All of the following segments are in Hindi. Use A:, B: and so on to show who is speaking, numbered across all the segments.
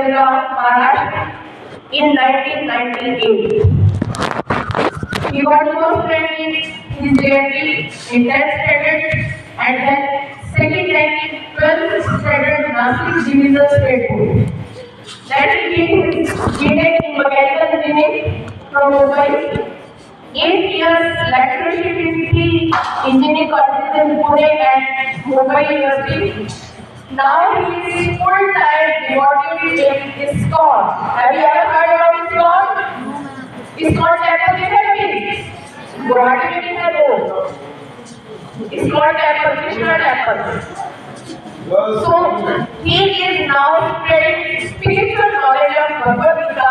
A: Maharashtra in 1998. He got first rank in his JNT in 10th standard and then second rank in 12th standard Nashik Division State Board. Then he did his BTech in Mechanical Engineering from Mumbai. 8 years lectureship in three engineering colleges in Pune and Mumbai University. Now he is full-time devoted in ISKCON. Have you ever heard about ISKCON? ISKCON temple is happy. Guwahati में भी है वो. ISKCON temple, Krishna temple. So he is now spreading spiritual knowledge of Bhagavad Gita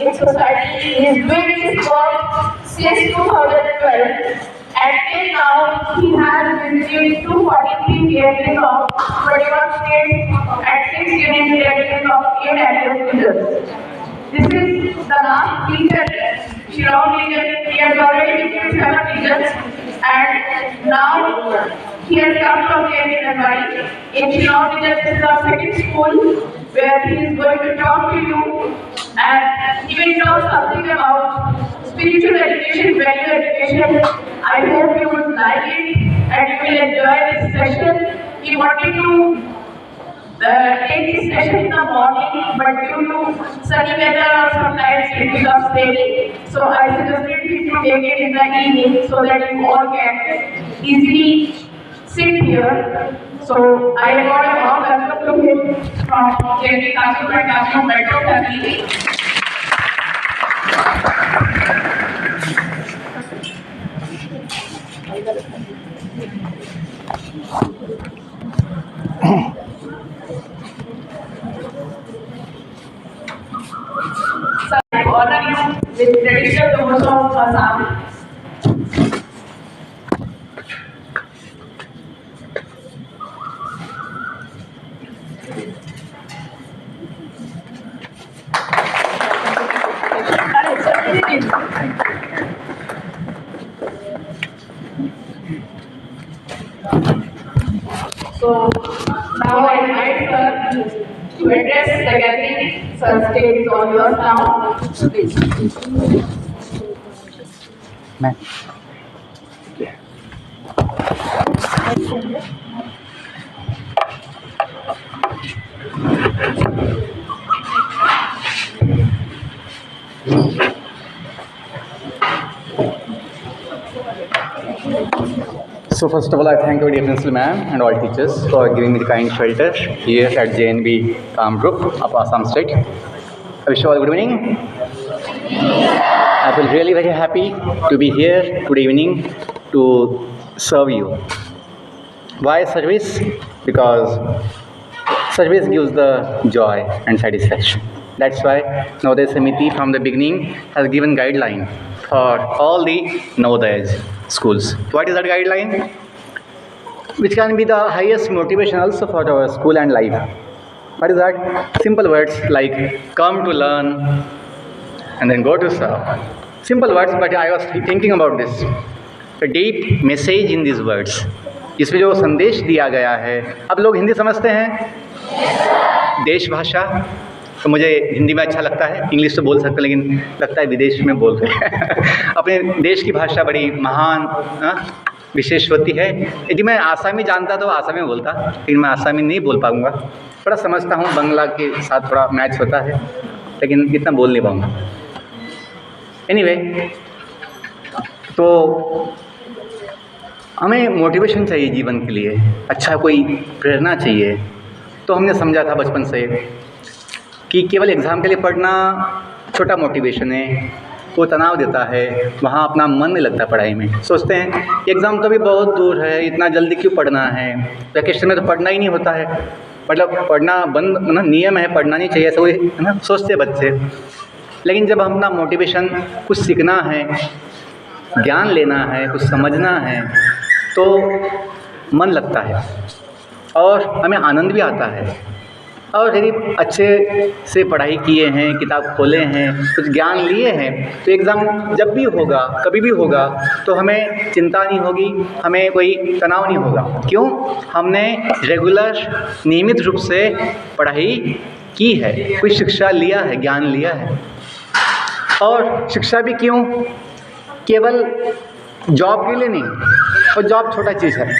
A: in society. He is doing this work since 2012. And till now, he has received 243 PhDs of 21 states and 6 union territories of 8 active. This is the last region, Shillong region. He has already visited 7 regions and now he has come from KNY. In Shillong region, this is our second school where he is going to talk to you and he will know something about spiritual education, value education. I hope you would like it and you will enjoy this session. He wanted to take this session in the morning, but due to sunny weather or sometimes it becomes rainy. So I suggested him to take it in the evening so that you all can easily sit here. So I got a warm welcome to him from JNT Kashipur Kashipur Metro family. So I honor you with traditional doors of Assam. So now I invite sir to address the gathering. Sir, stage is all yours now.
B: Ma'am. So first of all, I thank our dear principal ma'am and all teachers for giving me the kind shelter here at JNB Kamrup of Assam State. I wish you all good evening. I feel really very happy to be here today evening to serve you. Why service? Because service gives the joy and satisfaction. That's why Navodaya Samiti from the beginning has given guideline for all the Navodaya schools. What is that guideline? Which can be the highest motivation also for our school and life. What is that? Simple words like come to learn and then go to serve. Simple words, but I was thinking about this. A deep message in these words. इसमें जो संदेश दिया गया है, अब लोग हिंदी समझते हैं? देश भाषा तो मुझे हिंदी में अच्छा लगता है, इंग्लिश तो बोल सकते हैं लेकिन लगता है विदेश में बोल रहे हैं। अपने देश की भाषा बड़ी महान विशेष होती है। यदि मैं आसामी जानता तो आसामी में बोलता, लेकिन मैं आसामी नहीं बोल पाऊँगा। थोड़ा समझता हूँ, बंगला के साथ थोड़ा मैच होता है, लेकिन इतना बोल नहीं पाऊँगा। एनीवे, तो हमें मोटिवेशन चाहिए जीवन के लिए, अच्छा कोई प्रेरणा चाहिए। तो हमने समझा था बचपन से कि केवल एग्ज़ाम के लिए पढ़ना छोटा मोटिवेशन है, वो तनाव देता है, वहाँ अपना मन नहीं लगता पढ़ाई में। सोचते हैं एग्ज़ाम तो भी बहुत दूर है, इतना जल्दी क्यों पढ़ना है, वैकेशन में तो पढ़ना ही नहीं होता है, मतलब पढ़ना बंद मतलब नियम है, पढ़ना नहीं चाहिए, ऐसा कोई है ना सोचते बच्चे। लेकिन जब अपना मोटिवेशन कुछ सीखना है, ज्ञान लेना है, कुछ समझना है, तो मन लगता है और हमें आनंद भी आता है। और यदि अच्छे से पढ़ाई किए हैं, किताब खोले हैं, कुछ ज्ञान लिए हैं, तो एग्ज़ाम जब भी होगा, कभी भी होगा, तो हमें चिंता नहीं होगी, हमें कोई तनाव नहीं होगा। क्यों? हमने रेगुलर नियमित रूप से पढ़ाई की है, कोई शिक्षा लिया है, ज्ञान लिया है। और शिक्षा भी क्यों? केवल जॉब के लिए नहीं, और जॉब छोटा चीज़ है।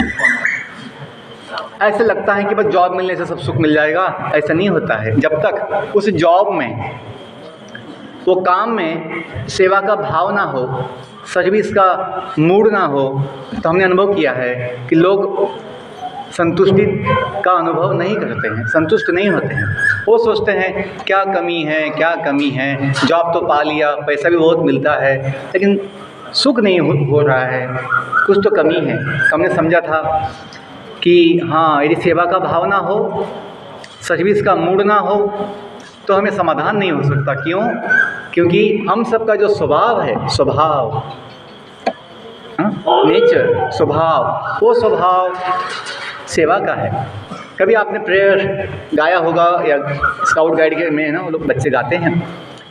B: ऐसे लगता है कि बस जॉब मिलने से सब सुख मिल जाएगा, ऐसा नहीं होता है। जब तक उस जॉब में, वो काम में सेवा का भाव ना हो, सर्विस का मूड ना हो, तो हमने अनुभव किया है कि लोग संतुष्टि का अनुभव नहीं करते हैं, संतुष्ट नहीं होते हैं। वो सोचते हैं क्या कमी है, क्या कमी है, जॉब तो पा लिया, पैसा भी बहुत मिलता है, लेकिन सुख नहीं हो रहा है, कुछ तो कमी है। हमने समझा था कि हाँ, यदि सेवा का भाव ना हो, सर्विस का मूड ना हो, तो हमें समाधान नहीं हो सकता। क्यों? क्योंकि हम सबका जो स्वभाव है, स्वभाव, नेचर, स्वभाव, वो स्वभाव सेवा का है। कभी आपने प्रेयर गाया होगा, या स्काउट गाइड के में ना वो लोग बच्चे गाते हैं,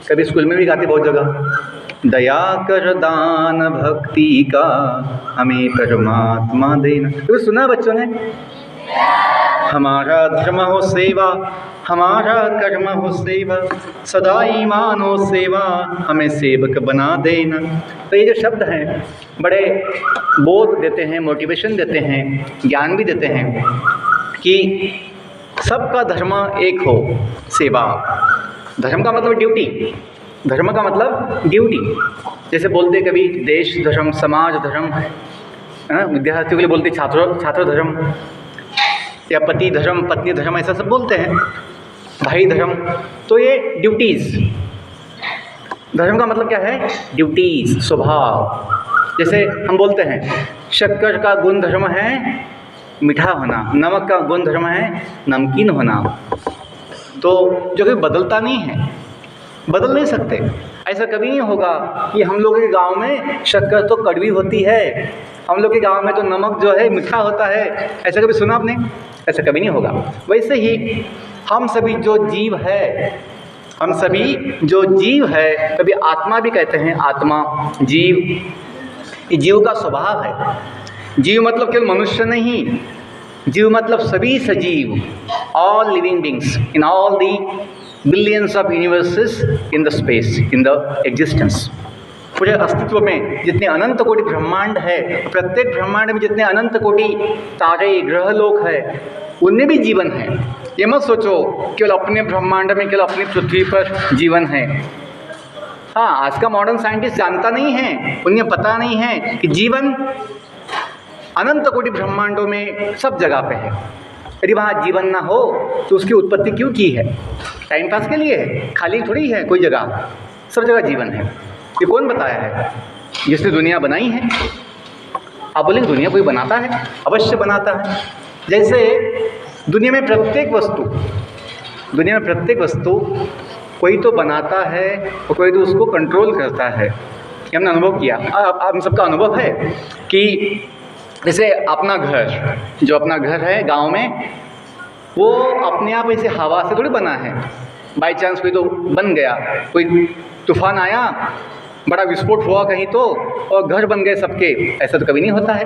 B: कभी स्कूल में भी गाते बहुत जगह, दया कर दान भक्ति का हमें परमात्मा देना। तो सुना बच्चों ने? हमारा धर्म हो सेवा, हमारा कर्म हो सेवा, सदा ईमान हो सेवा, हमें सेवक बना देना। तो ये जो शब्द हैं बड़े बोध देते हैं, मोटिवेशन देते हैं, ज्ञान भी देते हैं कि सबका धर्म एक हो, सेवा। धर्म का मतलब ड्यूटी, धर्म का मतलब ड्यूटी। जैसे बोलते कभी देश धर्म, समाज धर्म, विद्यार्थियों के लिए बोलते छात्र धर्म, या पति धर्म, पत्नी धर्म, ऐसा सब बोलते हैं, भाई धर्म। तो ये ड्यूटीज़, धर्म का मतलब क्या है? ड्यूटीज़, स्वभाव। जैसे हम बोलते हैं शक्कर का गुण धर्म है मीठा होना, नमक का गुण धर्म है नमकीन होना। तो जो कभी बदलता नहीं है, बदल नहीं सकते। ऐसा कभी नहीं होगा कि हम लोगों के गांव में शक्कर तो कड़वी होती है, हम लोग के गांव में तो नमक जो है मीठा होता है। ऐसा कभी सुना आपने? ऐसा कभी नहीं होगा। वैसे ही हम सभी जो जीव है, हम सभी जो जीव है, कभी आत्मा भी कहते हैं, आत्मा, जीव, ये जीव का स्वभाव है। जीव मतलब केवल मनुष्य नहीं, जीव मतलब सभी सजीव, all living beings in all the billions of universes in the space, in the existence. पूरे अस्तित्व में जितने अनंत कोटि ब्रह्मांड है, प्रत्येक ब्रह्मांड में जितने अनंत कोटि तारे, ग्रह लोक है, उनमें भी जीवन है। ये मत सोचो केवल अपने ब्रह्मांड में, केवल अपनी पृथ्वी पर जीवन है। हाँ, आज का मॉडर्न साइंटिस्ट जानता नहीं है, उन्हें पता नहीं है कि जीवन अनंत कोटि ब्रह्मांडों में सब जगह पे है। यदि वहाँ जीवन ना हो तो उसकी उत्पत्ति क्यों की है? टाइम पास के लिए है, खाली थोड़ी है कोई जगह, सब जगह जीवन है। ये कौन बताया है? जिसने दुनिया बनाई है। आप बोलेंगे दुनिया कोई बनाता है? अवश्य बनाता है। जैसे दुनिया में प्रत्येक वस्तु कोई तो बनाता है और कोई तो उसको कंट्रोल करता है। ये हमने अनुभव किया, आप सबका अनुभव है कि जैसे अपना घर, जो अपना घर है गांव में, वो अपने आप ऐसे हवा से थोड़ी बना है। बाई चांस कोई तो बन गया, कोई तूफान आया, बड़ा विस्फोट हुआ कहीं तो, और घर बन गए सबके, ऐसा तो कभी नहीं होता है।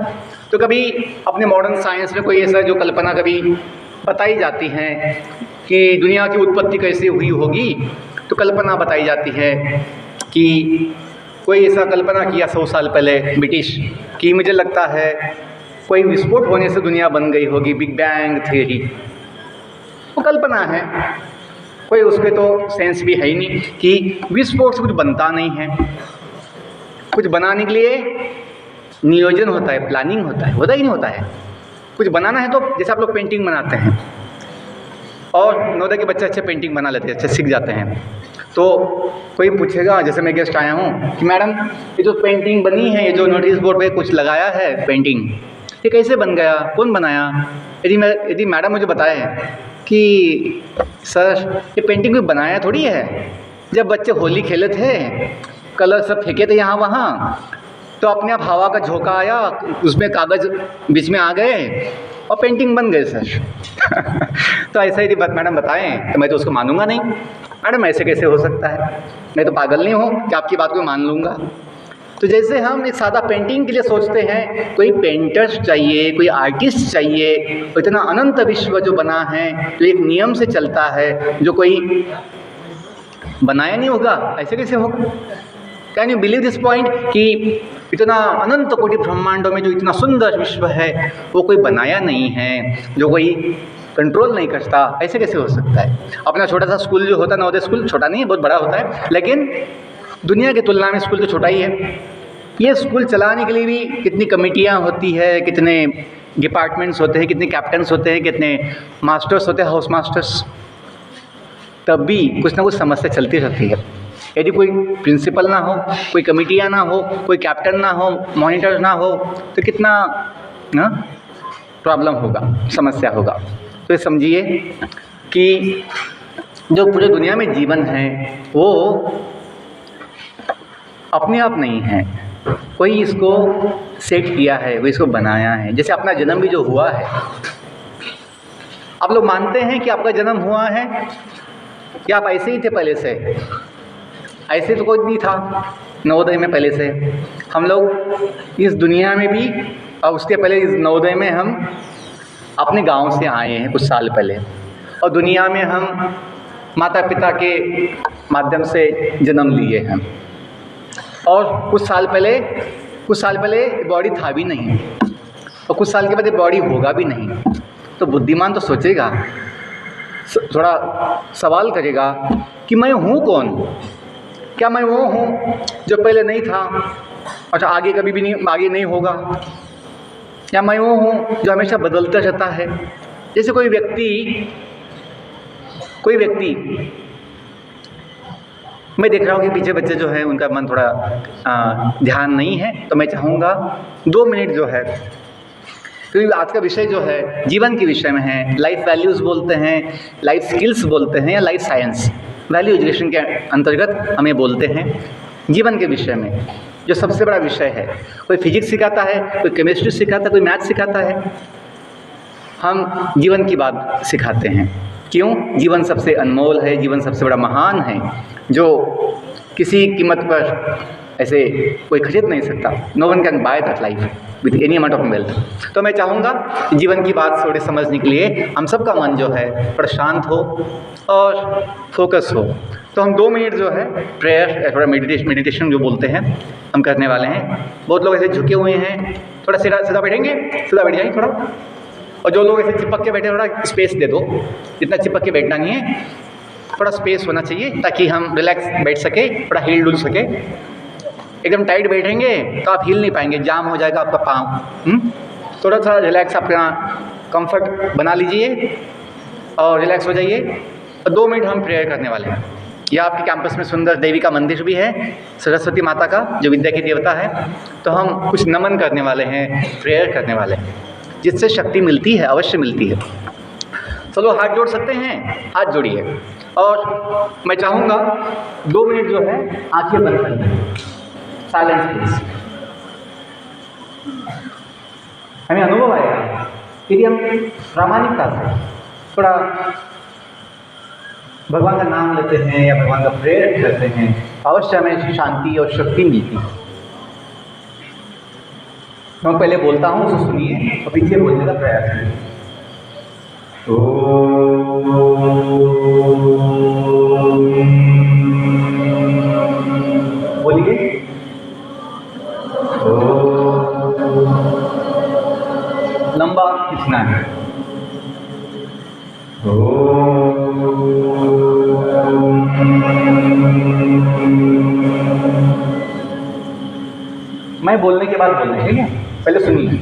B: तो कभी अपने मॉडर्न साइंस में कोई ऐसा जो कल्पना कभी बताई जाती है कि दुनिया की उत्पत्ति कैसे हुई होगी, तो कल्पना बताई जाती है कि कोई ऐसा कल्पना किया 100 साल पहले ब्रिटिश, कि मुझे लगता है कोई विस्फोट होने से दुनिया बन गई होगी, बिग बैंग थियरी। वो कल्पना है, कोई उसके तो सेंस भी है ही नहीं कि विस्फोट से कुछ बनता नहीं है। कुछ बनाने के लिए नियोजन होता है, प्लानिंग होता ही नहीं होता है। कुछ बनाना है तो जैसे आप लोग पेंटिंग बनाते हैं, और नवोदय के बच्चे अच्छे पेंटिंग बना लेते हैं, अच्छे सीख जाते हैं। तो कोई पूछेगा, जैसे मैं गेस्ट आया हूँ, कि मैडम ये जो पेंटिंग बनी है, ये जो नोटिस बोर्ड पे कुछ लगाया है पेंटिंग, ये कैसे बन गया, कौन बनाया? यदि मैडम मुझे बताए कि सर ये पेंटिंग कोई बनाया थोड़ी है, जब बच्चे होली खेले थे, कलर सब फेंके थे यहाँ वहाँ, तो अपने आप हवा का झोंका आया, उसमें कागज़ बीच में आ गए और पेंटिंग बन गए सर। तो ऐसा यदि मैडम बताएं तो मैं तो उसको मानूंगा नहीं। मैडम ऐसे कैसे हो सकता है? मैं तो पागल नहीं हूँ कि आपकी बात को मान लूँगा। तो जैसे हम एक सादा पेंटिंग के लिए सोचते हैं, कोई पेंटर्स चाहिए, कोई आर्टिस्ट चाहिए, तो इतना अनंत विश्व जो बना है, जो एक नियम से चलता है, जो कोई बनाया नहीं होगा, ऐसे कैसे होगा? Can you believe this point कि इतना अनंत कोटि ब्रह्मांडों में जो इतना सुंदर विश्व है वो कोई बनाया नहीं है, जो कोई कंट्रोल नहीं करता, ऐसे कैसे हो सकता है? अपना छोटा सा स्कूल जो होता है, नवोदय स्कूल, छोटा नहीं है, बहुत बड़ा होता है, लेकिन दुनिया की तुलना में स्कूल तो छोटा ही है। ये स्कूल चलाने के लिए भी कितनी कमेटियाँ होती है, कितने डिपार्टमेंट्स होते हैं, कितने कैप्टन्स होते हैं, कितने मास्टर्स होते हैं, हाउस मास्टर्स, तब भी कुछ ना कुछ समस्या चलती रहती है। यदि कोई प्रिंसिपल ना हो, कोई कमेटियाँ ना हो, कोई कैप्टन ना हो, मॉनिटर ना हो, तो कितना ना प्रॉब्लम होगा, समस्या होगा। तो ये समझिए कि जो पूरी दुनिया में जीवन है वो अपने आप नहीं है, कोई इसको सेट किया है, वो इसको बनाया है। जैसे अपना जन्म भी जो हुआ है, आप लोग मानते हैं कि आपका जन्म हुआ है या आप ऐसे ही थे पहले से? ऐसे तो कोई नहीं था नवोदय में पहले से। हम लोग इस दुनिया में भी और उसके पहले इस नवोदय में हम अपने गांव से आए हैं कुछ साल पहले, और दुनिया में हम माता पिता के माध्यम से जन्म लिए हैं, और कुछ साल पहले बॉडी था भी नहीं, और कुछ साल के बाद बॉडी होगा भी नहीं। तो बुद्धिमान तो सोचेगा, थोड़ा सवाल करेगा कि मैं हूँ कौन? क्या मैं वो हूँ जो पहले नहीं था, अच्छा आगे कभी भी नहीं, आगे नहीं होगा? या मैं वो हूँ जो हमेशा बदलता रहता है? जैसे कोई व्यक्ति मैं देख रहा हूँ कि पीछे बच्चे जो है उनका मन थोड़ा ध्यान नहीं है, तो मैं चाहूँगा 2 मिनट जो है, क्योंकि आज का विषय जो है जीवन के विषय में है, लाइफ वैल्यूज़ बोलते हैं, लाइफ स्किल्स बोलते हैं, या लाइफ साइंस, वैल्यू एजुकेशन के अंतर्गत हम ये बोलते हैं। जीवन के विषय में जो सबसे बड़ा विषय है, कोई फिजिक्स सिखाता है, कोई केमिस्ट्री सिखाता है, कोई मैथ सिखाता है, हम जीवन की बात सिखाते हैं। क्यों? जीवन सबसे अनमोल है, जीवन सबसे बड़ा महान है, जो किसी कीमत पर ऐसे कोई खरीद नहीं सकता। No one can buy that life with any amount of wealth. तो मैं चाहूँगा जीवन की बात थोड़ी समझने के लिए हम सबका मन जो है थोड़ा शांत हो और फोकस हो। तो हम 2 मिनट जो है प्रेयर या थोड़ा मेडिटेशन जो बोलते हैं हम करने वाले हैं। बहुत लोग ऐसे झुके हुए हैं, थोड़ा सीधा बैठेंगे, सीधा बैठ जाइए थोड़ा, और जो लोग ऐसे चिपक के बैठे थोड़ा स्पेस दे दो, इतना चिपक के बैठना नहीं है, थोड़ा स्पेस होना चाहिए ताकि हम रिलैक्स बैठ सके, थोड़ा हिल डुल सके। एकदम टाइट बैठेंगे तो आप हिल नहीं पाएंगे, जाम हो जाएगा आपका पाँव। थोड़ा सा रिलैक्स अपना कंफर्ट बना लीजिए और रिलैक्स हो जाइए। और 2 मिनट हम प्रेयर करने वाले हैं। यह आपके कैंपस में सुंदर देवी का मंदिर भी है, सरस्वती माता का जो विद्या की देवता है। तो हम कुछ नमन करने वाले हैं, प्रेयर करने वाले हैं, जिससे शक्ति मिलती है, अवश्य मिलती है। चलो हाथ जोड़ सकते हैं, हाथ जोड़िए। और मैं चाहूँगा 2 मिनट जो है आंखें बंद कर दें, साइलेंस प्लीज। हमें अनुभव आएगा यदि हम प्रामाणिकता से थोड़ा भगवान का नाम लेते हैं या भगवान का प्रेयर करते हैं, अवश्य हमें शांति और शक्ति मिलती है। मैं पहले बोलता हूँ, उसे सुनिए और पीछे बोलने का प्रयास कीजिए। बोलिए। लंबा खींचना है। मैं बोलने के बाद बोलना, ठीक है? पहले सुनिए।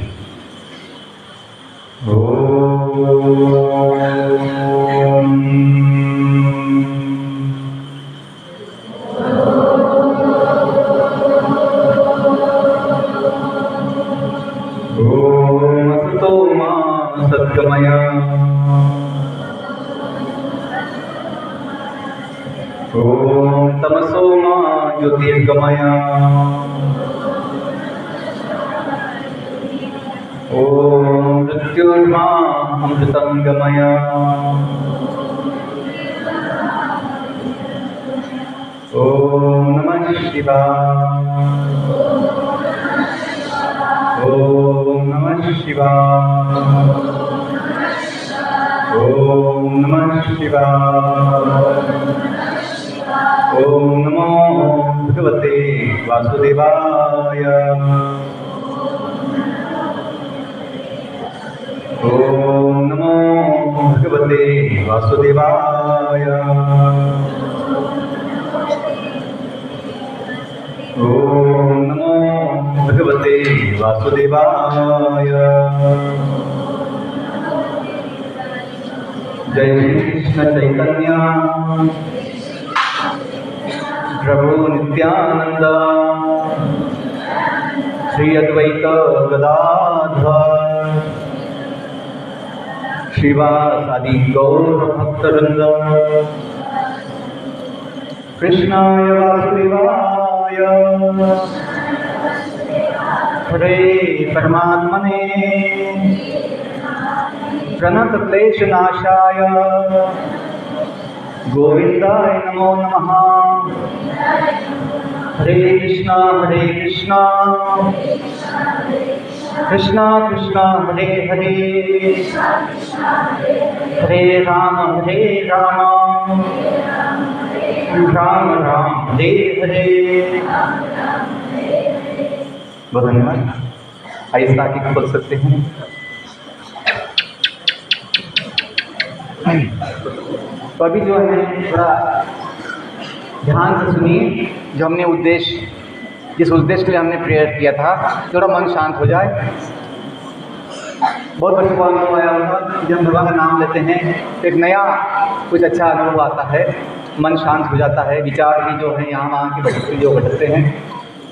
B: सद्गमया ओम तमसो मा ज्योतिर्गमया ओम मृत्युर्मा अमृतं गमया ओम नमः शिवाय। शिवाय। ओम नमः शिवाय। ओम नमो भगवते वासुदेवाय। ओम नमो भगवते वासुदेवाय। ओम नमो भगवते वासुदेवाय। जय कृष्ण चैतन्य प्रभु नित्यानंद श्री अद्वैत गदाधर श्रीवासादि गौर भक्तवृंद। कृष्णाय वासुदेवाय हरे परमात्मने प्रणतक्लेशनाशाय गोविंदाय नमो नमः। हरे कृष्णा कृष्णा कृष्णा हरे हरे, हरे राम राम राम हरे हरे। बहुत धन्यवाद। आहिस्ता आके खोल सकते हैं। तो अभी जो है थोड़ा ध्यान से सुनिए। जो हमने उद्देश्य, जिस उद्देश्य के लिए हमने प्रेयर किया था, थोड़ा मन शांत हो जाए। बहुत बच्चों को अनुभव आया होगा कि जब भगवान का नाम लेते हैं तो एक नया कुछ अच्छा अनुभव आता है, मन शांत हो जाता है, विचार भी जो है यहाँ वहाँ की भटकते जो भटकते हैं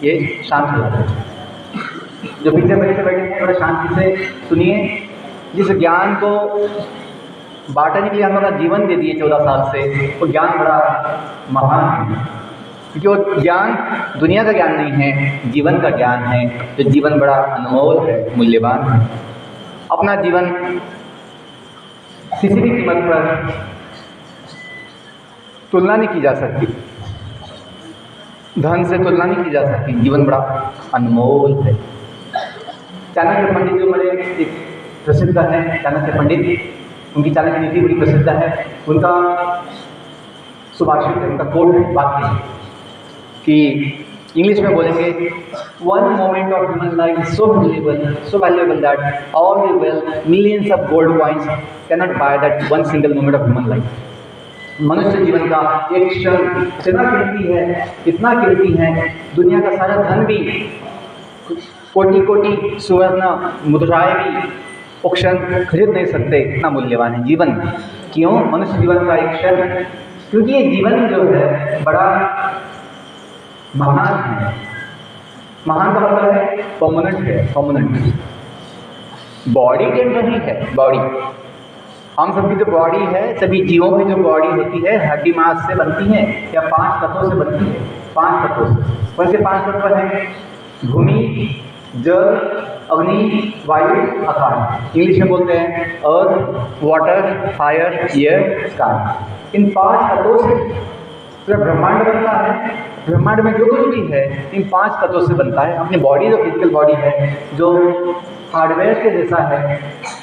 B: ये शांत हो जाते हैं। जो पीछे बच्चे बैठे हैं थोड़ा शांति से सुनिए। जिस ज्ञान को बांटने के लिए हमारा जीवन दे दिए 14 साल से, वो ज्ञान बड़ा महान है, क्योंकि वो ज्ञान दुनिया का ज्ञान नहीं है, जीवन का ज्ञान है। जो जीवन बड़ा अनमोल है, मूल्यवान है। अपना जीवन किसी भी कीमत पर तुलना नहीं की जा सकती, धन से तुलना नहीं की जा सकती। जीवन बड़ा अनमोल है। चाणक्य पंडित जो बड़े एक प्रसिद्ध है, चाणक्य पंडित, उनकी चाणक्य नीति बड़ी प्रसिद्ध है। उनका सुभाषित है, उनका कोट वाक्य है कि इंग्लिश में बोलेंगे, one moment of human life is so valuable that all the wealth millions of gold coins can not by that one single moment of human life. मनुष्य जीवन का एक क्षण इतना कीमती है, दुनिया का सारा धन भी, कोटि कोटि सुवर्ण मुद्राएं भी वो क्षण खरीद नहीं सकते। इतना मूल्यवान है जीवन। क्यों? मनुष्य जीवन का एक क्षण, क्योंकि ये जीवन जो है बड़ा महान है। महान का मतलब है परमानेंट है, परमानेंट। बॉडी टेम्पररी है, बॉडी। हम सबकी जो बॉडी है, सभी जीवों की जो बॉडी होती है, हड्डी मांस से बनती है या 5 तत्वों से बनती है। 5 तत्वों से। कौन से 5 तत्व हैं? भूमि, जल, अग्नि, वायु, आकाश। इंग्लिश में बोलते हैं अर्थ, वाटर, फायर, एयर, स्काई। इन 5 तत्वों से पूरा ब्रह्मांड बनता है। ब्रह्मांड में जो कुछ भी है इन 5 तत्वों से बनता है। अपनी बॉडी, जो फिजिकल बॉडी है, जो हार्डवेयर के जैसा है,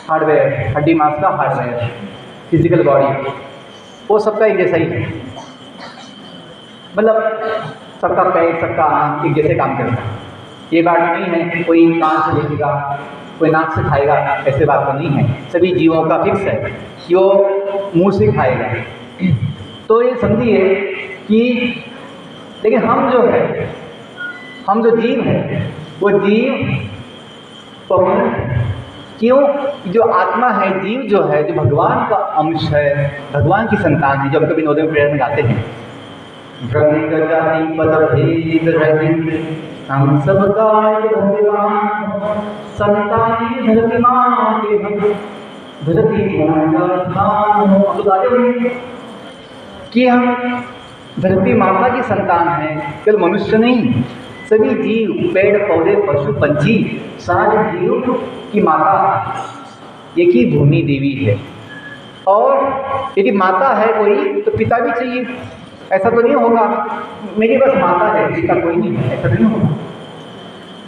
B: हार्डवेयर, हड्डी मांस का हार्डवेयर, फिजिकल बॉडी, वो सबका एक जैसा ही है। मतलब सबका पैर, सबका आँख एक जैसे काम करता है। ये बात नहीं है कि कोई कान से देखेगा, कोई नाक से खाएगा, ऐसे बात तो नहीं है। सभी जीवों का फिक्स है कि वो मुँह से खाएगा। तो ये समझिए कि लेकिन हम जो जीव है, वो जीव परमानेंट है। क्यों? जो आत्मा है, जीव जो है, जो भगवान का अंश है, भगवान की संतान है, जो हम कभी नवोदय प्रेयर में गाते हैं, ब्रह्म जाति पद भेद रहित हम सबका भगवान, संतानी धरती माँ के हम, धरती कि हम धरती माता की संतान हैं। केवल मनुष्य नहीं, सभी जीव, पेड़ पौधे, पशु पंछी, सारे जीव की माता एक ही भूमि देवी है। और यदि माता है कोई तो पिता भी चाहिए। ऐसा तो नहीं होगा मेरी बस माता है, पिता कोई नहीं है, ऐसा नहीं होगा।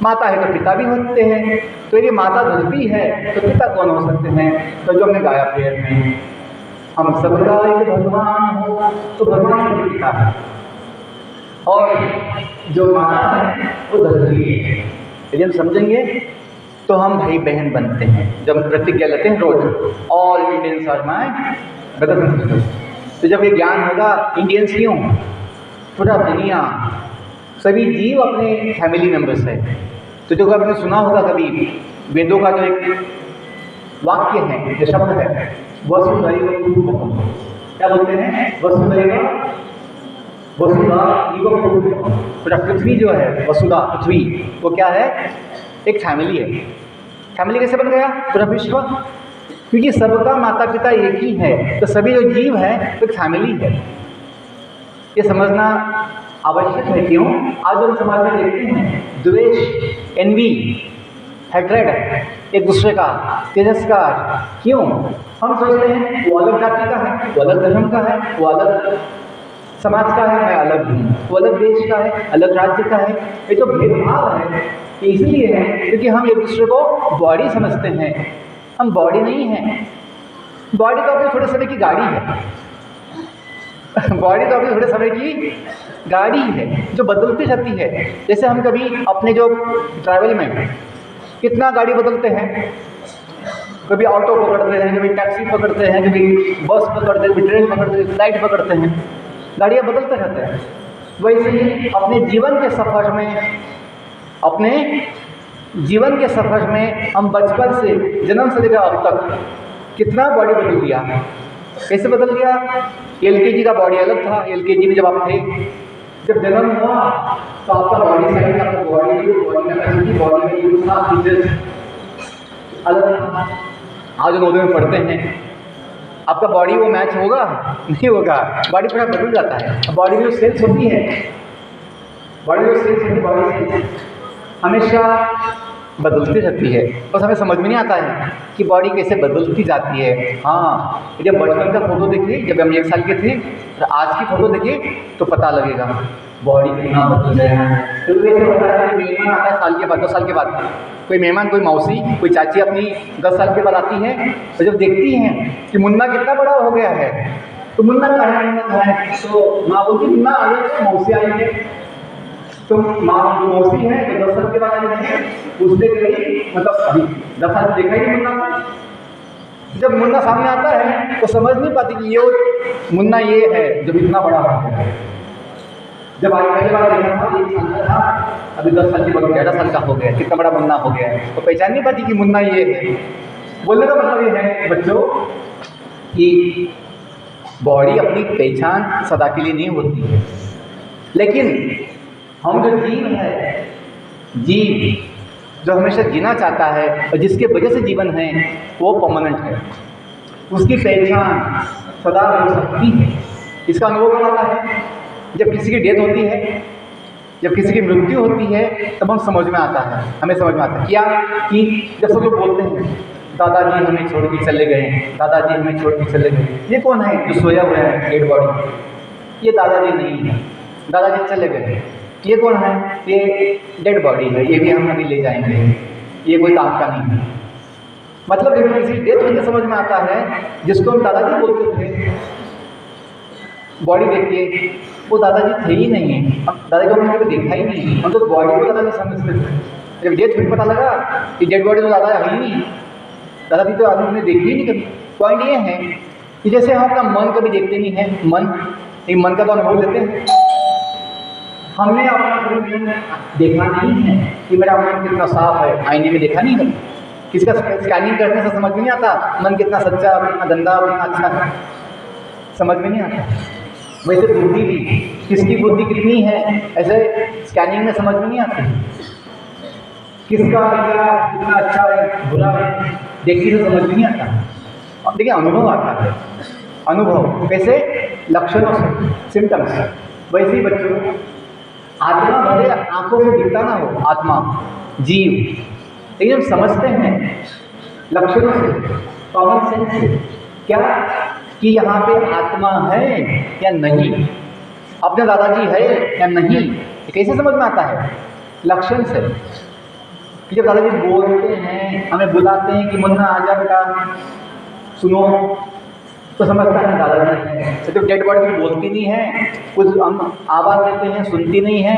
B: माता है तो पिता भी होते हैं, तो यदि माता धरती है तो पिता कौन हो सकते हैं? तो जो हमने गाया प्रेयर में, हम सबका एक भगवान हो, तो भगवान भी पिता है और जो माता है वो धरती है। यदि हम समझेंगे तो हम भाई बहन बनते हैं। जब हम प्रतिज्ञा लेते हैं रोज, all Indians are my brothers and sisters, तो जब ये ज्ञान होगा इंडियंस क्यों, पूरा दुनिया, सभी जीव अपने फैमिली मेंबर्स है। तो जो आपने सुना होगा कभी, वेदों का जो एक वाक्य है, जो शब्द है, वसुधैव कुटुम्बकम, क्या बोलते हैं? वसुधैव वसुधा इव कुटुम्बकम। पूरा पृथ्वी जो है, वसुधा पृथ्वी, वो क्या है? एक फैमिली है। फैमिली कैसे बन गया पूरा विश्व? क्योंकि सबका माता पिता एक ही है, तो सभी जो जीव है वो एक फैमिली है। ये समझना आवश्यक है। क्यों? आज हम समाज में देखते हैं द्वेष, एनवी, हैट्रेड, एक दूसरे का तिरस्कार। क्यों? हम सोचते हैं वो अलग जाति का है, वो अलग धर्म का है, वो अलग समाज का है, मैं अलग हूँ, वो अलग देश का है, अलग राज्य का है। ये जो भेदभाव है ये इसलिए है क्योंकि हम एक दूसरे को बॉडी समझते हैं। हम बॉडी नहीं है। बॉडी तो अपने थोड़े समय की गाड़ी है। बॉडी तो अपने थोड़े समय की गाड़ी है जो बदलती रहती है। जैसे हम कभी अपने जो ट्रैवल में कितना गाड़ी बदलते हैं, कभी ऑटो पकड़ते हैं, कभी टैक्सी पकड़ते हैं, कभी बस पकड़ते हैं, कभी ट्रेन पकड़ते हैं, फ्लाइट पकड़ते हैं, गाड़ियाँ बदलते रहते हैं। वैसे ही अपने जीवन के सफ़र में, अपने जीवन के सफ़र में हम बचपन से, जन्म से लेकर अब तक कितना बॉडी बदल दिया। कैसे बदल गया? एलकेजी का बॉडी अलग था। एलकेजी में जब आप थे, जब जन्म हुआ तो आपका बॉडी साइज, आपका बॉडी में यूज था, फीचर्स अलग था। आज नवोदय में पढ़ते हैं, आपका बॉडी वो मैच होगा? नहीं होगा। बॉडी पूरा बदल जाता है। बॉडी में जो सेल्स होती है, बॉडी में सेल्स होती है, बॉडी सेल्स हमेशा बदलती रहती है। बस हमें समझ में नहीं आता है कि बॉडी कैसे बदलती जाती है। हाँ, जब बचपन का फोटो देखिए, जब हम 1 साल के थे, तो आज की फ़ोटो देखिए तो पता लगेगा बॉडी कितना बदल गया है। तो वैसे होता है कि मेहमान आता है साल के बाद, 2 साल के बाद, कोई मेहमान, कोई मौसी, कोई चाची अपनी 10 साल के बाद आती है, तो जब देखती हैं कि मुन्ना कितना बड़ा हो गया है, तो मुन्ना कहाँ है, मुन्ना कहाँ है, तो माँ बोलती मुन्ना आ गया, मौसी आई है। तो माँ जो मौसी है तो 10 साल के बाद आई है, उसने कही मतलब अभी 10 साल देखा ही मुन्ना को। जब मुन्ना सामने आता है तो समझ नहीं पाती कि ये मुन्ना ये है जब इतना बड़ा हो गया है। जब आज पहली बार देखा था 1 साल का था, अभी 10 साल के बाद 11 साल का हो गया, कितना बड़ा मुन्ना हो गया है, तो पहचान नहीं पाती कि मुन्ना ये है। बोलने का मतलब ये है बच्चों कि बॉडी अपनी पहचान सदा के लिए नहीं होती है, लेकिन हम जो जीव है, जीव जो हमेशा जीना चाहता है और जिसके वजह से जीवन है, वो परमानेंट है। उसकी पहचान सदा हो सकती है। इसका अनुभव कब आता है? जब किसी की डेथ होती है, जब किसी की मृत्यु होती है, तब हम समझ में आता है, हमें समझ में आता है क्या कि जब सब लोग बोलते हैं दादाजी हमें छोड़ के चले गए, दादाजी हमें छोड़ के चले गए। ये कौन है जो सोया हुआ है डेड बॉडी? ये दादाजी नहीं है, दादाजी चले गए। ये कौन है? ये डेड बॉडी है, ये भी हम अभी ले जाएंगे, ये कोई काम का नहीं है। मतलब जब किसी डेथ होने समझ में आता है, जिसको हम दादाजी बोलते थे, बॉडी देखिए वो दादाजी थे ही नहीं, अब दादाजी को हमने कभी देखा ही नहीं, हम तो बॉडी को दादाजी समझते थे। जब डेथ हुई पता लगा कि डेड बॉडी तो दादा है ही नहीं, दादाजी तो आदमी ने देखी ही नहीं कभी। पॉइंट ये है कि जैसे हम अपना मन कभी देखते नहीं है, मन का तो अनुभव लेते हैं। हमने अपना देखा नहीं है कि मेरा मन कितना साफ है, आईने में देखा नहीं है। किसी का स्कैनिंग करने से समझ में नहीं आता मन कितना सच्चा, कितना गंदा, कितना अच्छा है, समझ में नहीं आता। वैसे बुद्धि भी, किसकी बुद्धि कितनी है ऐसे स्कैनिंग में समझ में नहीं आती। किसका कितना अच्छा है, बुरा है, देखने से समझ में नहीं आता। अब देखिए अनुभव आता है। अनुभव कैसे? लक्षणों से, सिम्टम्स। वैसे ही बच्चों आत्मा भले आंखों से दिखता ना हो, आत्मा जीव, लेकिन हम समझते हैं लक्षणों से, कॉमन सेंस से, क्या कि यहाँ पे आत्मा है या नहीं, अपने दादाजी है या नहीं, ये कैसे समझ में आता है? लक्षण से। कि जब दादाजी बोलते हैं, हमें बुलाते हैं कि मुन्ना आ जा बेटा सुनो, तो समझता है दादाजी है। तो डेड बॉडी कुछ बोलती नहीं है, कुछ हम आवाज़ देते हैं सुनती नहीं है,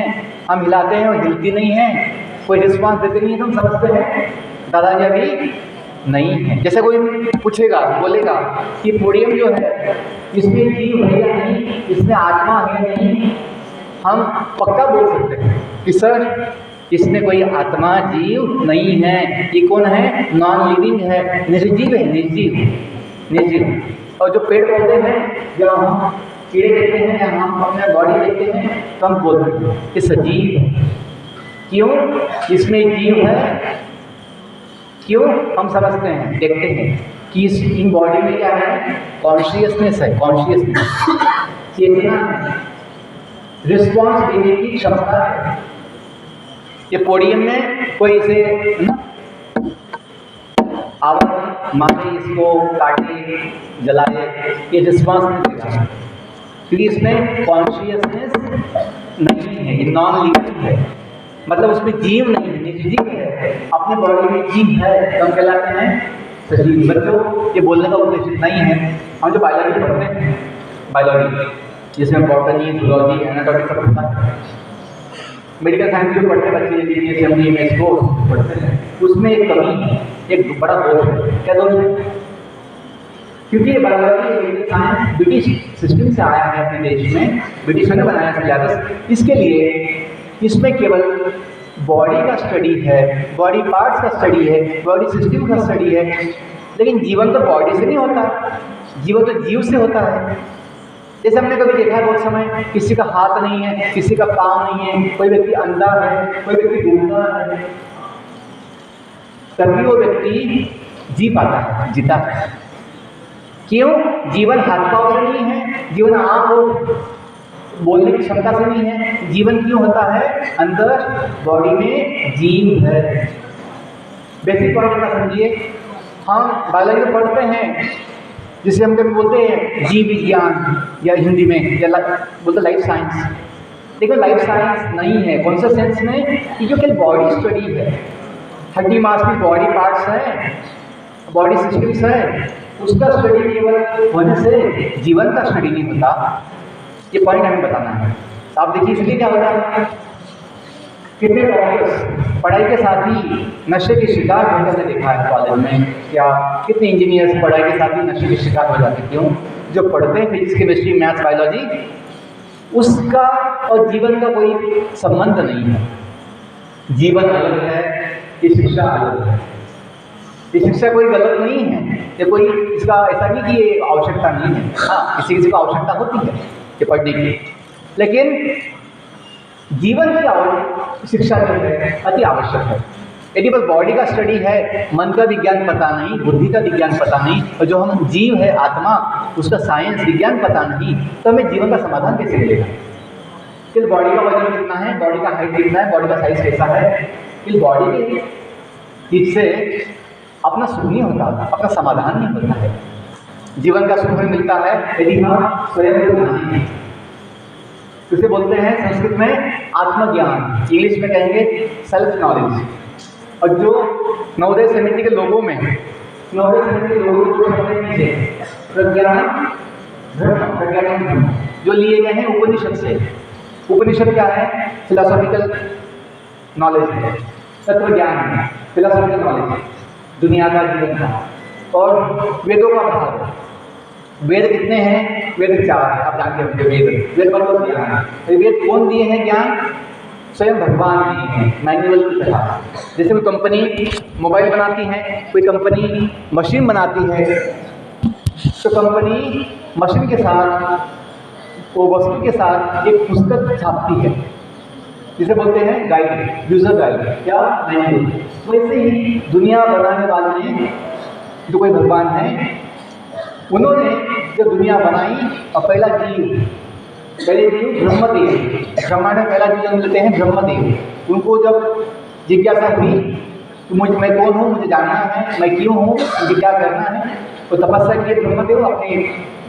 B: हम हिलाते हैं और हिलती नहीं है, कोई रिस्पॉन्स देते नहीं है, तो हम समझते हैं दादाजी अभी नहीं है। जैसे कोई पूछेगा बोलेगा कि पोडियम जो है इसमें जीव है या नहीं, इसमें आत्मा है नहीं, हम पक्का बोल सकते हैं कि सर इसमें कोई आत्मा जीव नहीं है, ये कौन है, नॉन लिविंग है, निर्जीव है, निर्जीव। और जो पेड़ पौधे हैं, जब हम कीड़े देखते हैं या हम अपना बॉडी देखते हैं तो हम बोलते हैं कि सजीव है। क्यों? इसमें जीव है। क्यों? हम समझते हैं, देखते हैं कि इन बॉडी में क्या है, कॉन्शियसनेस है, चेतना है, रिस्पॉन्स देने की क्षमता है। ये पोडियम में कोई इसे आवाज मारे, इसको काटे, जलाए, ये रिस्पॉन्स नहीं देगा क्योंकि इसमें कॉन्शियसनेस नहीं है, ये नॉन लिविंग है, मतलब उसमें जीव नहीं है, निर्जीव है। अपने बॉडी में जीव है तो हम कहलाते हैं सजीव। बच्चों ये बोलने का उद्देश्य नहीं है, हम जो बायोलॉजी पढ़ते हैं, बायोलॉजी जिसमें बॉटनी, जूलॉजी, एनाटॉमी सब होता है, मेडिकल साइंस जो पढ़ते हैं बच्चे इसको पढ़ते हैं, उसमें एक कमी है, एक बड़ा दोष है। क्या दोष है? क्योंकि ये biology medical science British system से आया है अपने देश में, ब्रिटिशों ने बनाया सिलेबस, इसके लिए इसमें केवल बॉडी का स्टडी है, बॉडी पार्ट्स का स्टडी है, बॉडी सिस्टम का स्टडी है, लेकिन जीवन तो बॉडी से नहीं होता, जीवन तो जीव से होता है। जैसे हमने कभी देखा है बहुत समय, किसी का हाथ नहीं है, किसी का पाँव नहीं है, कोई व्यक्ति अंधा है, कोई व्यक्ति गूंगा है, तभी वो व्यक्ति जी पाता है, जीता है। क्यों? जीवन हाथ पाँव से नहीं है, जीवन आँख और बोलने की क्षमता से नहीं है। जीवन क्यों होता है? अंदर बॉडी में जीव है। बेसिक पॉइंट का समझिए, हम बायोलॉजी पढ़ते हैं जिसे हम कभी बोलते हैं जीव विज्ञान या हिंदी में या बोलते लाइफ साइंस। देखो लाइफ साइंस नहीं है, कौन सा सेंस में कि जो केवल बॉडी स्टडी है, हड्डी मांस की बॉडी पार्ट्स है, बॉडी सिस्टम्स है, उसका स्टडी केवल होने से जीवन का स्टडी नहीं होता। ये पॉइंट हमें बताना है। आप देखिए इसलिए क्या होता है, कितने डॉक्टर्स पढ़ाई के साथ ही नशे के शिकार होने से देखा है कॉलेज में, या कितने इंजीनियर्स पढ़ाई के साथ ही नशे के शिकार हो जाते। क्यों? जो पढ़ते हैं फिजिक्स, केमिस्ट्री, मैथ्स, बायोलॉजी, उसका और जीवन का कोई संबंध नहीं है। जीवन अलग है, ये शिक्षा अलग है। ये शिक्षा कोई गलत नहीं है, ये कोई इसका ऐसा नहीं कि ये आवश्यकता नहीं है। हाँ, किसी किसी को आवश्यकता होती है ये पढ़ने की, लेकिन जीवन की शिक्षा जो है अति आवश्यक है। यदि बस बॉडी का स्टडी है, मन का विज्ञान पता नहीं, बुद्धि का विज्ञान पता नहीं, और जो हम जीव है आत्मा, उसका साइंस विज्ञान पता नहीं, तो हमें जीवन का समाधान कैसे मिलेगा? इस बॉडी का वजन कितना है, बॉडी का हाइट कितना है, बॉडी का साइज कैसा है, इस बॉडी के इससे अपना सुख नहीं होता, अपना समाधान नहीं होता है। जीवन का सुख हमें मिलता है यदि हम स्वयं को जानें। इसे बोलते हैं संस्कृत में आत्मज्ञान, इंग्लिश में कहेंगे सेल्फ नॉलेज। और जो नवोदय समिति के लोगों में, नवोदय समिति के लोगों को प्रज्ञान धर्म जो लिए गए हैं उपनिषद से। उपनिषद क्या है? फिलोसॉफिकल नॉलेज है, तत्व ज्ञान है, फिलोसॉफिकल नॉलेज है, दुनिया का, जीवन का। और वेदों का भाग है। वेद कितने हैं? वेद 4 है, आप जानते होंगे। वेद पर ज्ञान है। वेद कौन दिए हैं ज्ञान? स्वयं भगवान दिए हैं, मैनुअल की तरह। जैसे कोई कंपनी मोबाइल बनाती है, कोई कंपनी मशीन बनाती है, तो कंपनी मशीन के साथ, वो वस्तु के साथ एक पुस्तक छापती है, जिसे बोलते हैं गाइड, यूजर गाइड या मैनुअल। वैसे ही दुनिया बनाने वाले ने, जो कोई भगवान है, उन्होंने जब दुनिया बनाई और पहला जीव ब्रह्मदेव, ब्रह्मांड में पहला जीव जन्म लेते हैं ब्रह्मदेव। उनको जब जिज्ञासा हुई कि मैं कौन हूँ, मुझे जानना है, मैं क्यों हूँ, मुझे क्या करना है, तो तपस्या किए ब्रह्मदेव अपने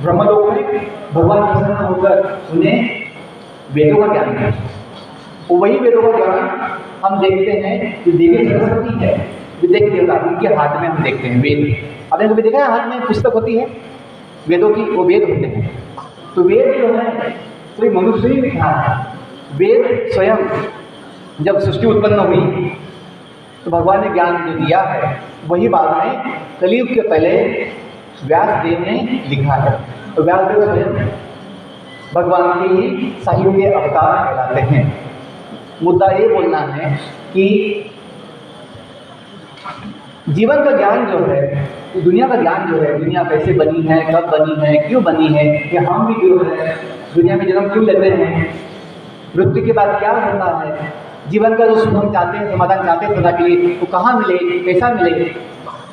B: ब्रह्मलोक में। भगवान प्रसन्न होकर उन्हें वेदों का ज्ञान दिया। वही वेदों का ज्ञान हम देखते हैं कि देवी सरस्वती है, विद्या की देवता, उनके हाथ में हम देखते हैं वेद। आपने कभी देखा है हाथ में पुस्तक होती है वेदों की, वो वेद होते हैं। तो वेद जो है कोई मनुष्य ही लिखा है। वेद स्वयं जब सृष्टि उत्पन्न हुई तो भगवान ने ज्ञान जो दिया है वही बाद में कलयुग के पहले व्यास देव ने लिखा है। तो व्यास देव स्वयं भगवान के ही साहित्य अवतार कहलाते हैं। मुद्दा ये बोलना है कि जीवन का ज्ञान जो है, दुनिया का ज्ञान जो है, दुनिया कैसे बनी है, कब बनी है, क्यों बनी है, कि हम भी जो है दुनिया में जन्म क्यों लेते हैं, मृत्यु के बाद क्या होता है, जीवन का जो सुख हम चाहते हैं, समाधान चाहते हैं सदा के लिए, वो कहाँ मिले, कैसा मिले,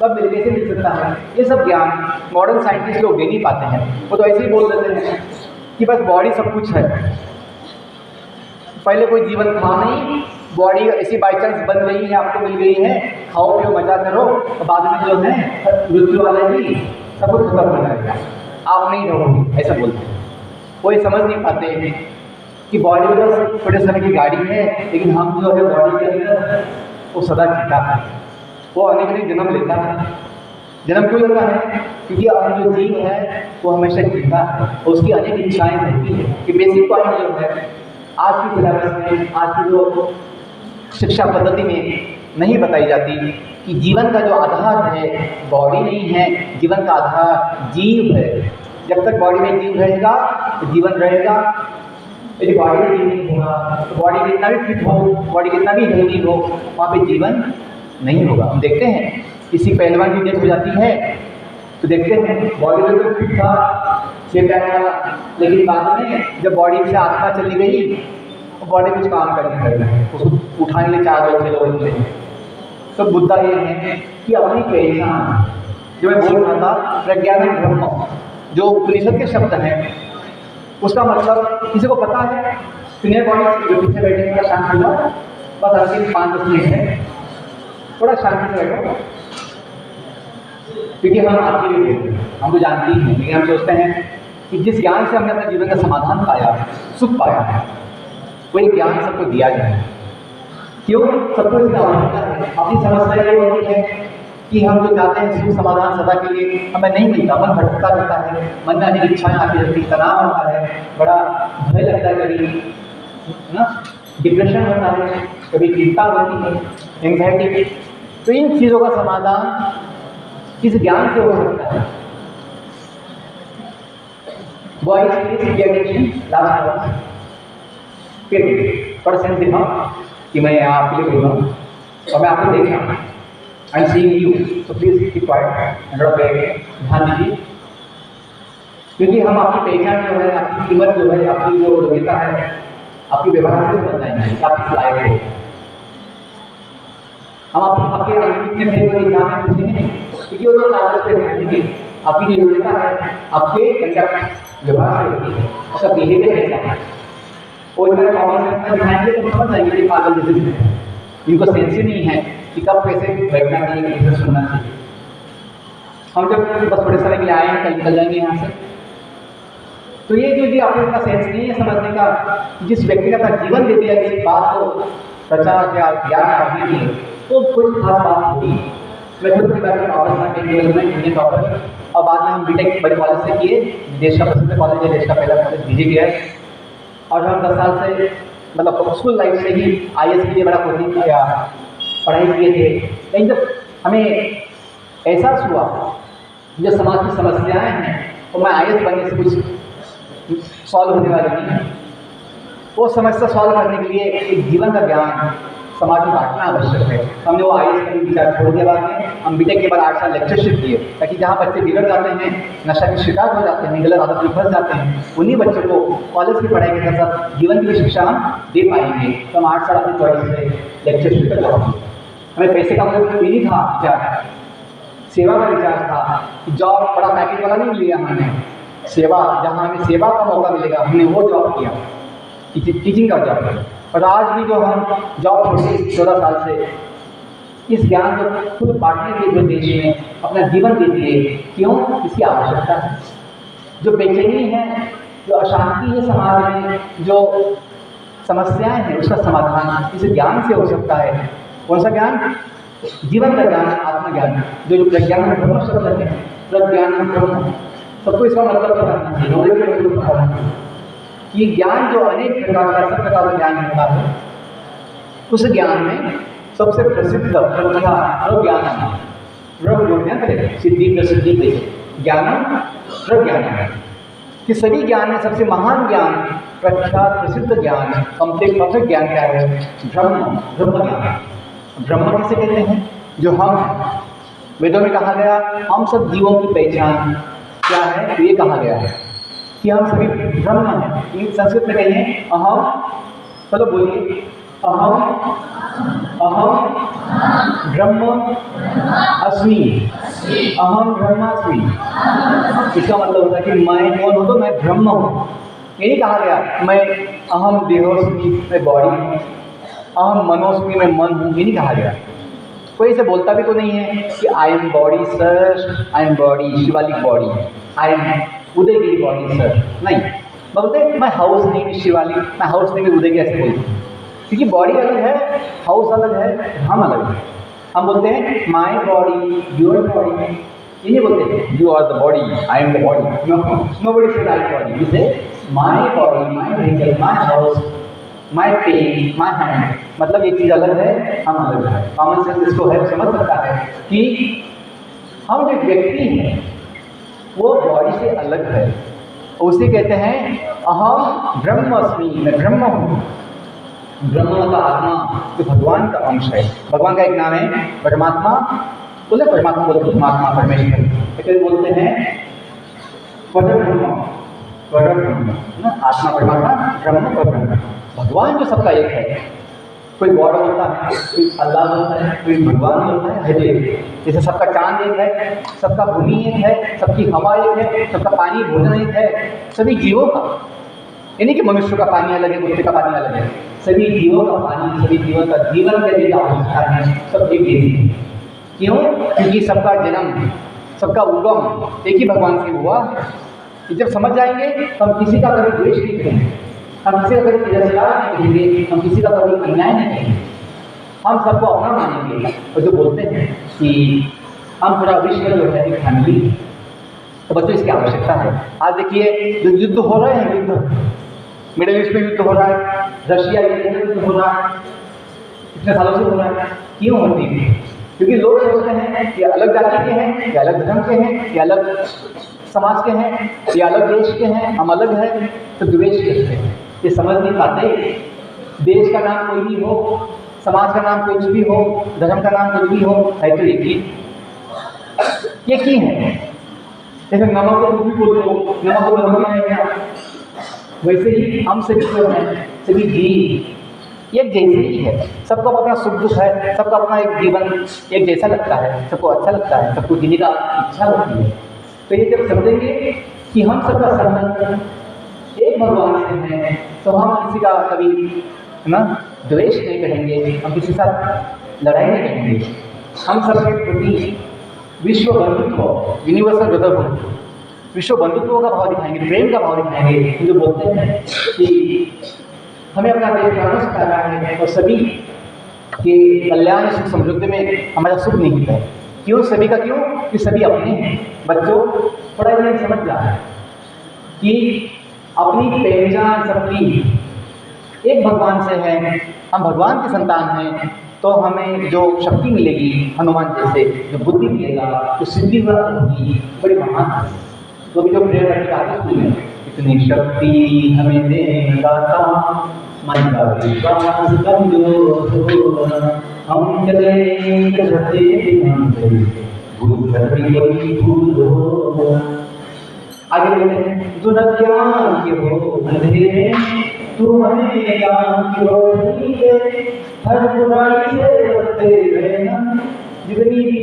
B: कब मिले, कैसे मिल सकता है, ये सब ज्ञान मॉडर्न साइंटिस्ट लोग दे नहीं पाते हैं। वो तो ऐसे ही बोल देते हैं कि बस बॉडी सब कुछ है, पहले कोई जीवन था नहीं, बॉडी ऐसी बाई चांस बन गई है, आपको मिल गई है, खाओ पियो मजा करो, तो बाद में जो है मृत्यु वाला ही सब कुछ खत्म हो जाएगा, आप नहीं रहोगे, ऐसा बोलते हैं। कोई समझ नहीं पाते कि बॉडी बस थोड़े समय की गाड़ी है, लेकिन हम जो है बॉडी के अंदर वो सदा जीता है, वो अनेक अनेक जन्म लेता है। जन्म क्यों लेता है? क्योंकि अब जो जीव है वो हमेशा जीता है, उसकी अनेक इच्छाएं होती है। कि बेसिक पॉइंट जो है आज की सिलेबस में, आज की जो शिक्षा पद्धति में नहीं बताई जाती कि जीवन का जो आधार है बॉडी नहीं है, जीवन का आधार जीव है। जब तक बॉडी में जीव रहेगा तो जीवन रहेगा, यदि बॉडी में जीव नहीं होगा तो बॉडी कितना भी फिट हो, बॉडी कितना भी हेल्दी हो, वहाँ पे जीवन नहीं होगा। हम देखते हैं किसी पहलवान की डेथ हो जाती है तो देखते हैं बॉडी में तो फिट था, 6 पैर वाला, लेकिन बाद में जब बॉडी से आत्मा चली गई तो बॉडी कुछ काम करने लगा, उसको उठाने के लिए 4 लोग 6 लोग मिले। तो मुद्दा ये है कि अपनी पहचान, जो मैं बोल रहा था प्रज्ञान ब्रह्म, जो उपनिषद के शब्द हैं, उसका मतलब किसी को पता है? सीनियर बॉडी जो पीछे बैठे हैं, शांत हो जाओ, बस अंतिम 5-10 मिनट है, थोड़ा शांति से बैठो, क्योंकि हम आपके लिए बोलते हैं, हम तो जानते ही हैं, लेकिन हम सोचते हैं कि जिस ज्ञान से हमने अपने जीवन का समाधान पाया, सुख पाया है, वही ज्ञान सबको दिया जाए। क्यों? सबको इसकी आवश्यकता है। अपनी समस्या ये होती है कि हम जो चाहते हैं सुख समाधान सदा के लिए हमें नहीं मिलता, मन भटकता रहता है, मन में अनेक इच्छाएं आती रहती, तनाव आता है, बड़ा भय लगता है, कभी ना डिप्रेशन होता है, कभी चिंता होती है, एंग्जाइटी। तो इन चीज़ों का समाधान किस ज्ञान से हो सकता है? Boys please pay attention, last class थोड़ा सेंस दिखाओ कि मैं आपके लिए बोल रहा हूँ और मैं आपको देख रहा हूँ, I am seeing you, so please keep quiet, ध्यान दीजिए, क्योंकि हम आपकी पहचान जो है, आपकी कीमत जो है, आपकी जो योग्यता है, आपकी व्यवहार से बताएंगे आपकी लायक है। हम आपके कितने थे वो एग्जाम में पूछेंगे, क्योंकि वो लोग कागज पे रहेंगे, आपकी जो योग्यता है आपके कंडक्ट व्यवहार से होती है, उसका बिहेवियर कैसा है, और अगर कॉमन सेंस में दिखाएंगे तो समझ जाएंगे कि पागल जैसे हैं, इनको सेंस ही नहीं है कि कब कैसे बैठना चाहिए, कैसे सुनना चाहिए। हम जब बस थोड़े समय के लिए आए हैं, कल निकल जाएंगे यहाँ से। तो ये जो भी आपको इतना सेंस नहीं है समझने का, जिस व्यक्ति ने अपना जीवन दे दिया किसी बात को प्रचार या ज्ञान करने के लिए, तो कोई खास बात होती है। मैं खुद में टॉपर, और बाद में हम बीटेक बड़े कॉलेज से किए, देश का प्रसिद्ध कॉलेज है, देश का पहला कॉलेज बीजे है, और हम 10 साल से मतलब स्कूल लाइफ से ही IAS के लिए बड़ा कोचिंग किया, पढ़ाई किए थे। लेकिन जब हमें एहसास हुआ जो समाज की समस्याएं हैं, तो मैं IAS बनने से कुछ सॉल्व होने वाली नहीं है। वो समस्या सॉल्व करने के लिए एक जीवन का ज्ञान समाज में बांटना आवश्यक है। हमने वो IAS का विचार छोड़ दिया, बाद में हम बीटेक के बाद 8 साल लेक्चरशिप किए, ताकि जहाँ बच्चे बिगड़ जाते हैं, नशा की शिकार हो जाते हैं, गलत आदत में फंस जाते हैं, उन्हीं बच्चों को कॉलेज की पढ़ाई के साथ साथ जीवन की भी शिक्षा हम दे पाएंगे। तो हम 8 साल अपनी चॉइस से लेक्चरशिप कर रहे हैं। हमें पैसे का मतलब नहीं था विचार, सेवा का विचार था कि जॉब बड़ा पैकेज वाला नहीं लिया हमने, सेवा जहाँ हमें सेवा का मौका मिलेगा हमने वो जॉब किया, टीचिंग का जॉब। और आज भी जो हम जॉब छोड़े 14 साल से, इस ज्ञान को खुद बांटने के लिए देश में अपना जीवन दे दिए। क्यों? इसकी आवश्यकता है। जो बेचैनी है, जो अशांति है समाज में, जो समस्याएं हैं उसका समाधान इस ज्ञान से हो सकता है। कौन सा ज्ञान? जीवन का ज्ञान, आत्मज्ञान, जो प्रज्ञान में ब्रह्म शब्द है, प्रज्ञान में ब्रह्म, सबको इसका मतलब पता नहीं, नॉलेज के मतलब पता नहीं कि ज्ञान जो अनेक प्रकार का, सब प्रकार का ज्ञान होता है, उस ज्ञान में सबसे प्रसिद्ध प्रज्ञान है। सिद्धि प्रसिद्धि ज्ञानम प्रज्ञान, कि सभी ज्ञान में सबसे महान ज्ञान, प्रख्यात प्रसिद्ध ज्ञान, परफेक्ट ज्ञान क्या है? ब्रह्म, ब्रह्म ज्ञान। ब्रह्म किसे कहते हैं? जो हम हैं। वेदों में कहा गया हम सब जीवों की पहचान क्या है? तो ये कहा गया है कि हम सभी ब्रह्म हैं। इन संस्कृत में कहिए अहम, चलो बोलिए अहम, अहम ब्रह्म अस्मि, अहम ब्रह्मास्मि। इसका मतलब होता है कि मैं कौन हूँ? तो मैं ब्रह्म हूँ। ये नहीं कहा गया मैं अहम देहोस्मि, मैं बॉडी हूँ, अहम मनोस्मि, मैं मन हूँ। ये नहीं कहा गया। कोई ऐसे बोलता भी तो नहीं है कि I am body sir, I am body, Shivalik body, I am Udaygiri body sir, नहीं बोलते मैं हाउस नेम शिवालिक, मैं हाउस नेम उदयगिरी, ऐसे बोलते हैं। क्योंकि बॉडी अलग है, हाउस अलग है, हम अलग है। हम बोलते हैं माई बॉडी, योर बॉडी, ये नहीं बोलते you are the body, I am the body. Nobody said I am body, we say my body, my vehicle, my house, my pen, my hand. मतलब ये चीज़ अलग है, हम अलग है। कॉमन सेंस इसको है, समझ सकता है कि हम जो व्यक्ति हैं वो बॉडी से अलग है। उसे कहते हैं अहम ब्रह्मास्मि, मैं ब्रह्म हूँ। ब्रह्म का आत्मा जो भगवान का अंश है, भगवान का एक नाम है परमात्मा। बोले परमात्मा, बोले परमात्मा, परमेश्वर, फिर बोलते हैं परब्रह्म, परब्रह्म ना, आत्मा परमात्मा, ब्रह्म परब्रह्म। भगवान जो सबका एक है, कोई गॉड होता है, कोई अल्लाह होता है, कोई भगवान होता है, तो एक। जैसे सबका चांद एक है, सबका भूमि एक है, सबकी हवा एक है, सबका पानी भोजन एक है, सभी जीवों का, यानी कि मनुष्य का पानी अलग है, कुत्ते का पानी अलग है, सभी जीवों का पानी, सभी जीवों का जीवन के लिए आवश्यकता है, सब एक जैसी है। क्यों? क्योंकि सबका जन्म, सबका उगम एक ही भगवान से हुआ। जब समझ जाएंगे तो हम किसी का कभी द्वेष नहीं करेंगे, हम किसी का कभी तिरस्कार नहीं करेंगे, हम किसी का कभी अन्याय नहीं करेंगे, हम सबको अपना मानेंगे। और जो बोलते हैं कि हम पूरा विश्व जो है एक फैमिली, तो बच्चों इसकी आवश्यकता है। आज देखिए जो युद्ध हो रहे हैं, युद्ध मिडिल ईस्ट में युद्ध हो रहा है, रशिया यूक्रेन में युद्ध हो रहा है, कितने सालों से हो रहा है। क्यों होती है? क्योंकि लोग सोचते हैं कि अलग जाति के हैं, या अलग धर्म के हैं, या अलग समाज के हैं, या अलग देश के हैं, हम अलग हैं, तो द्वेष करते हैं। ये समझ नहीं पाते देश का नाम कोई भी हो, समाज का नाम कुछ भी हो, धर्म का नाम कुछ भी हो, है तो एक ही है। जैसे नमक को भी बोल दो, नमक को नमक है क्या? वैसे ही हम सभी जो हैं, सभी जीव एक जैसे ही है। सबको अपना सुख दुख है, सबका अपना एक जीवन एक जैसा लगता है, सबको अच्छा लगता है, सबको जीने का इच्छा होती है। तो ये जब समझेंगे कि हम सबका संबंध एक भगवान से है, तो हम किसी का कभी ना द्वेष नहीं करेंगे, हम किसी के साथ लड़ाई नहीं करेंगे। हम सबके प्रति विश्व बंधुत्व, यूनिवर्सल ब्रदरहुड, विश्व बंधुत्व का भाव दिखाएंगे, प्रेम का भाव दिखाएंगे। जो बोलते हैं कि हमें अपना देश प्यार रहा है और सभी के कल्याण सुख समृद्धि में हमारा सुख निहित है। क्यों सभी का? क्यों कि सभी अपने हैं। बच्चों थोड़ा ये समझ जाए कि अपनी पहचान सबकी एक भगवान से है, हम भगवान के संतान हैं, तो हमें जो शक्ति मिलेगी हनुमान जैसे, जो बुद्धि मिलेगा, जो सिद्धि होगी, बड़ी महान है। तो भी जो प्रेरणा की आदत में इतनी शक्ति हमें दे दाता, मन का विश्वास कमजोर हो, हम चले भूल हो। आगे बोलते हैं जो न ज्ञान के हो अंधेरे, तू हमें ज्ञान की रोशनी दे, हर बुराई से बचते रहना, जितनी भी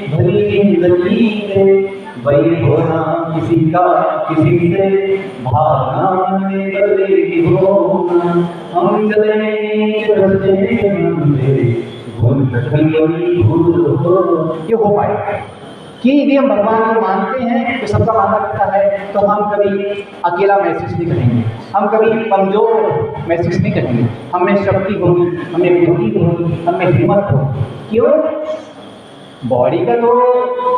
B: भरी जिंदगी में वही होना किसी का किसी से भावना में बदलेगी होना, हम चले रस्ते में भूल हो। ये हो पाएगा कि यदि हम भगवान को मानते हैं, जो सबका माता पिता है, तो हम कभी अकेला महसूस नहीं करेंगे। हम कभी कमज़ोर महसूस नहीं करेंगे। हमें शक्ति होगी, हमें बुद्धि होगी, हमें हिम्मत होगी। क्यों? बॉडी का तो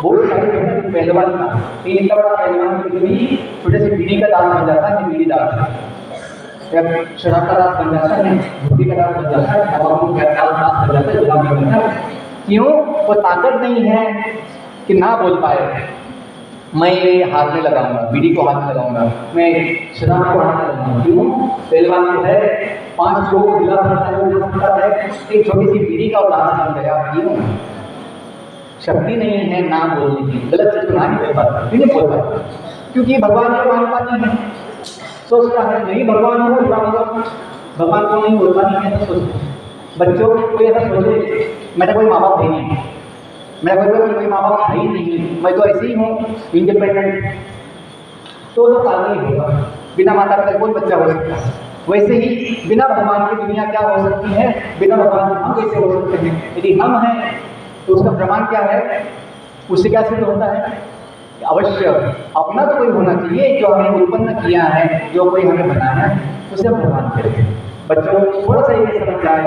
B: बहुत सारे पहलवान का, लेकिन इतना बड़ा पहलवान कभी छोटे से बीड़ी का दाग बन जाता है, बीड़ी दाग या शराब का दाग बन जाता है, बुद्धि का दाग बन जाता है, दाग बन जाता है। क्यों? वो ताकत नहीं है कि ना बोल पाए। मैं ये हाथ में लगाऊंगा, बीड़ी को हाथ में लगाऊंगा, मैं शराब को हाथ में लगाऊंगा। क्यों? पहलवान जो है 5 लोगों को गिला सकता है, एक छोटी सी बीड़ी का उदाहरण बन गया। क्यों? शक्ति नहीं है ना बोलने की, गलत चीज को ना बोल पाता, नहीं बोल पाता, क्योंकि भगवान को मान पाती है। सोचता है नहीं भगवान को भगवान को नहीं बोल पाती है। सोचता बच्चों को ऐसा सोचे, मेरा कोई माँ बाप नहीं है, मेरा कोई माँ बाप है ही नहीं, मैं तो ऐसे ही हूँ इंडिपेंडेंट, तो पागल ही होगा। बिना माता पिता कोई बच्चा हो सकता है। वैसे ही बिना भगवान की दुनिया क्या हो सकती है, बिना भगवान के हम कैसे हो सकते हैं। यदि हम हैं तो उसका प्रमाण क्या है, उससे क्या सिद्ध होता है कि अवश्य अपना तो कोई होना चाहिए जो हमें उत्पन्न किया है, जो कोई हमें बनाया है, उसे हम भगवान करेंगे। बच्चों थोड़ा सा ये समझ जाए,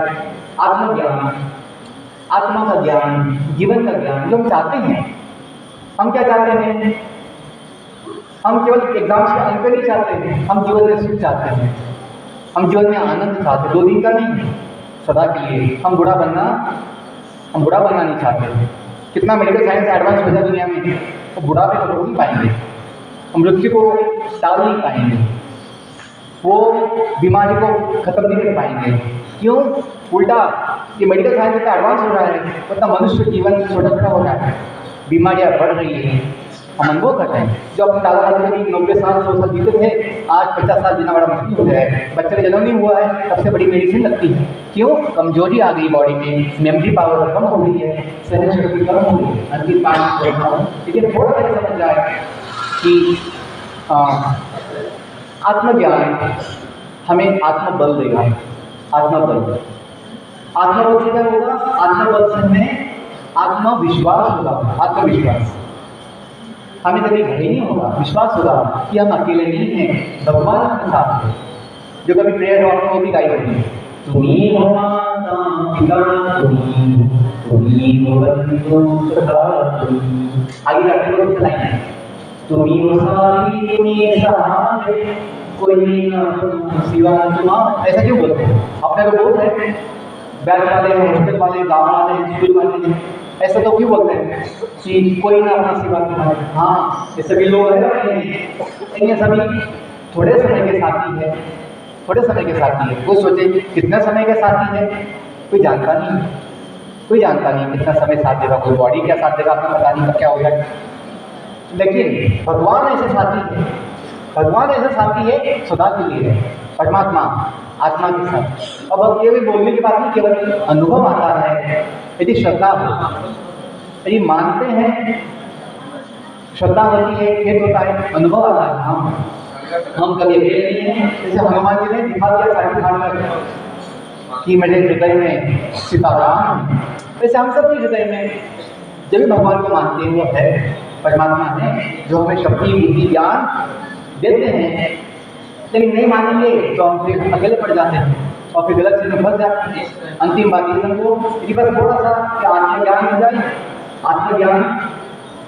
B: आत्मज्ञान, आत्मा का ज्ञान, जीवन का ज्ञान जो हम चाहते हैं। हम क्या चाहते हैं? हम केवल एग्जाम्स के अंक नहीं चाहते हैं, हम जीवन में सुख चाहते हैं, हम जीवन में आनंद चाहते हैं। 2 दिन का नहीं, सदा के लिए। हम बुढ़ा बनना नहीं चाहते। कितना मेडिकल साइंस एडवांस हो जाए दुनिया में, तो बुढ़ापे को रोक नहीं पाएंगे, हम मृत्यु को टाल नहीं पाएंगे, वो बीमारी को खत्म नहीं कर पाएंगे। क्यों? उल्टा ये मेडिकल साइंस इतना एडवांस हो रहा है, उतना मनुष्य जीवन छोटा हो रहा है, बीमारियाँ बढ़ रही है, हम अनुभव कर रहे हैं। जो अपने दादा दादी 90 साल 100 साल जीते थे, आज 50 साल जीना बड़ा मुश्किल हो गया है। बच्चे का जन्म नहीं हुआ है, सबसे बड़ी मेडिसिन लगती है। क्यों? कमजोरी आ गई बॉडी में, मेमोरी पावर कम हो गई है, सहन शक्ति कम हो गई है। लेकिन थोड़ा सा समझ जाए कि आत्मज्ञान हमें आत्मबल देगा। आत्मबल से क्या होगा? आत्मबल से हमें आत्मविश्वास होगा। आत्मविश्वास हमें कभी भय नहीं होगा, विश्वास होगा कि हम अकेले नहीं हैं, भगवान हमारे साथ है। जो कभी प्रेयर और वो भी गाई होगी, तुम्ही हो माता पिता तुम्ही हो बंधु सखा तुम्ही, आगे जाके लोग चलाएंगे, तुम्ही हो साथी तुम्ही सहारे कोई ना सिवा तुम्हारा। ऐसा क्यों बोलते हैं? अपने को बोलते हैं, बैंक वाले हैं, हॉस्पिटल वाले, गाँव वाले हैं, स्कूल वाले हैं, ऐसा तो क्यों बोलते हैं कि कोई ना अपना सिवा तुम्हारे। हाँ, ये सभी लोग हैं, ये सभी थोड़े समय के साथी है, थोड़े समय के साथी है। वो सोचे कितना समय के साथी है, कोई जानता नहीं, कोई जानता नहीं कितना समय साथ देगा, कोई बॉडी क्या साथ देगा आपको पता नहीं, क्या हो जाएगा। लेकिन भगवान ऐसे साथी है, भगवान ऐसा साथी है सदा के लिए है, परमात्मा आत्मा के साथ। अब केवल बोलने की बात नहीं, केवल अनुभव आता है। यदि श्रद्धा हो, यदि मानते हैं, श्रद्धा होती है, खेत होता है, अनुभव आता है। हम कभी अकेले नहीं हैं। जैसे हनुमान जी ने दिखा दिया सारी खान में कि मेरे हृदय में सीताराम है, वैसे हम सब के हृदय में जब भी भगवान को मानते हैं वो है, परमात्मा है जो हमें शक्ति बुद्धि ज्ञान देते हैं। लेकिन नहीं मानेंगे तो हम फिर अकेले पड़ जाते हैं और फिर गलत चीज़ में फंस जाते हैं। अंतिम बात ये समझो, यदि बस थोड़ा सा आत्मज्ञान हो जाए, आत्मज्ञान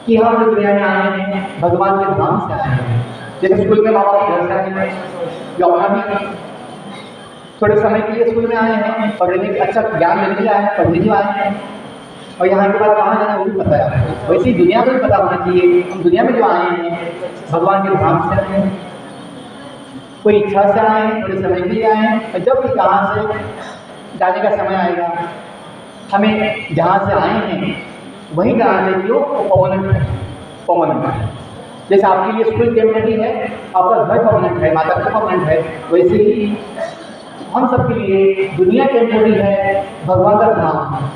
B: कि हम जो दुनिया में आए हैं भगवान के धाम से आए हैं। जैसे स्कूल में माँ बाप घर से आए हैं, या अपना भी थोड़े समय के लिए स्कूल में आए हैं, पढ़ने के अच्छा ज्ञान लेने के लिए आए हैं, पढ़ने के लिए आए हैं, और यहाँ के बाद कहाँ जाना है वो भी पता है। वैसे ही दुनिया को भी पता होना चाहिए, हम दुनिया में जो आए हैं भगवान के धाम से आए हैं, कोई इच्छा से आए हैं, थोड़े समय के लिए आए हैं, और जब भी कहाँ से जाने का समय आएगा, हमें जहाँ से आए हैं वहीं जाना चाहिए, वो परमानेंट है। जैसे आपके लिए स्कूल टेम्परेरी है, आपका घर परमानेंट है, माता पिता परमानेंट है, वैसे ही हम सबके लिए दुनिया टेम्परेरी है, भगवान का धाम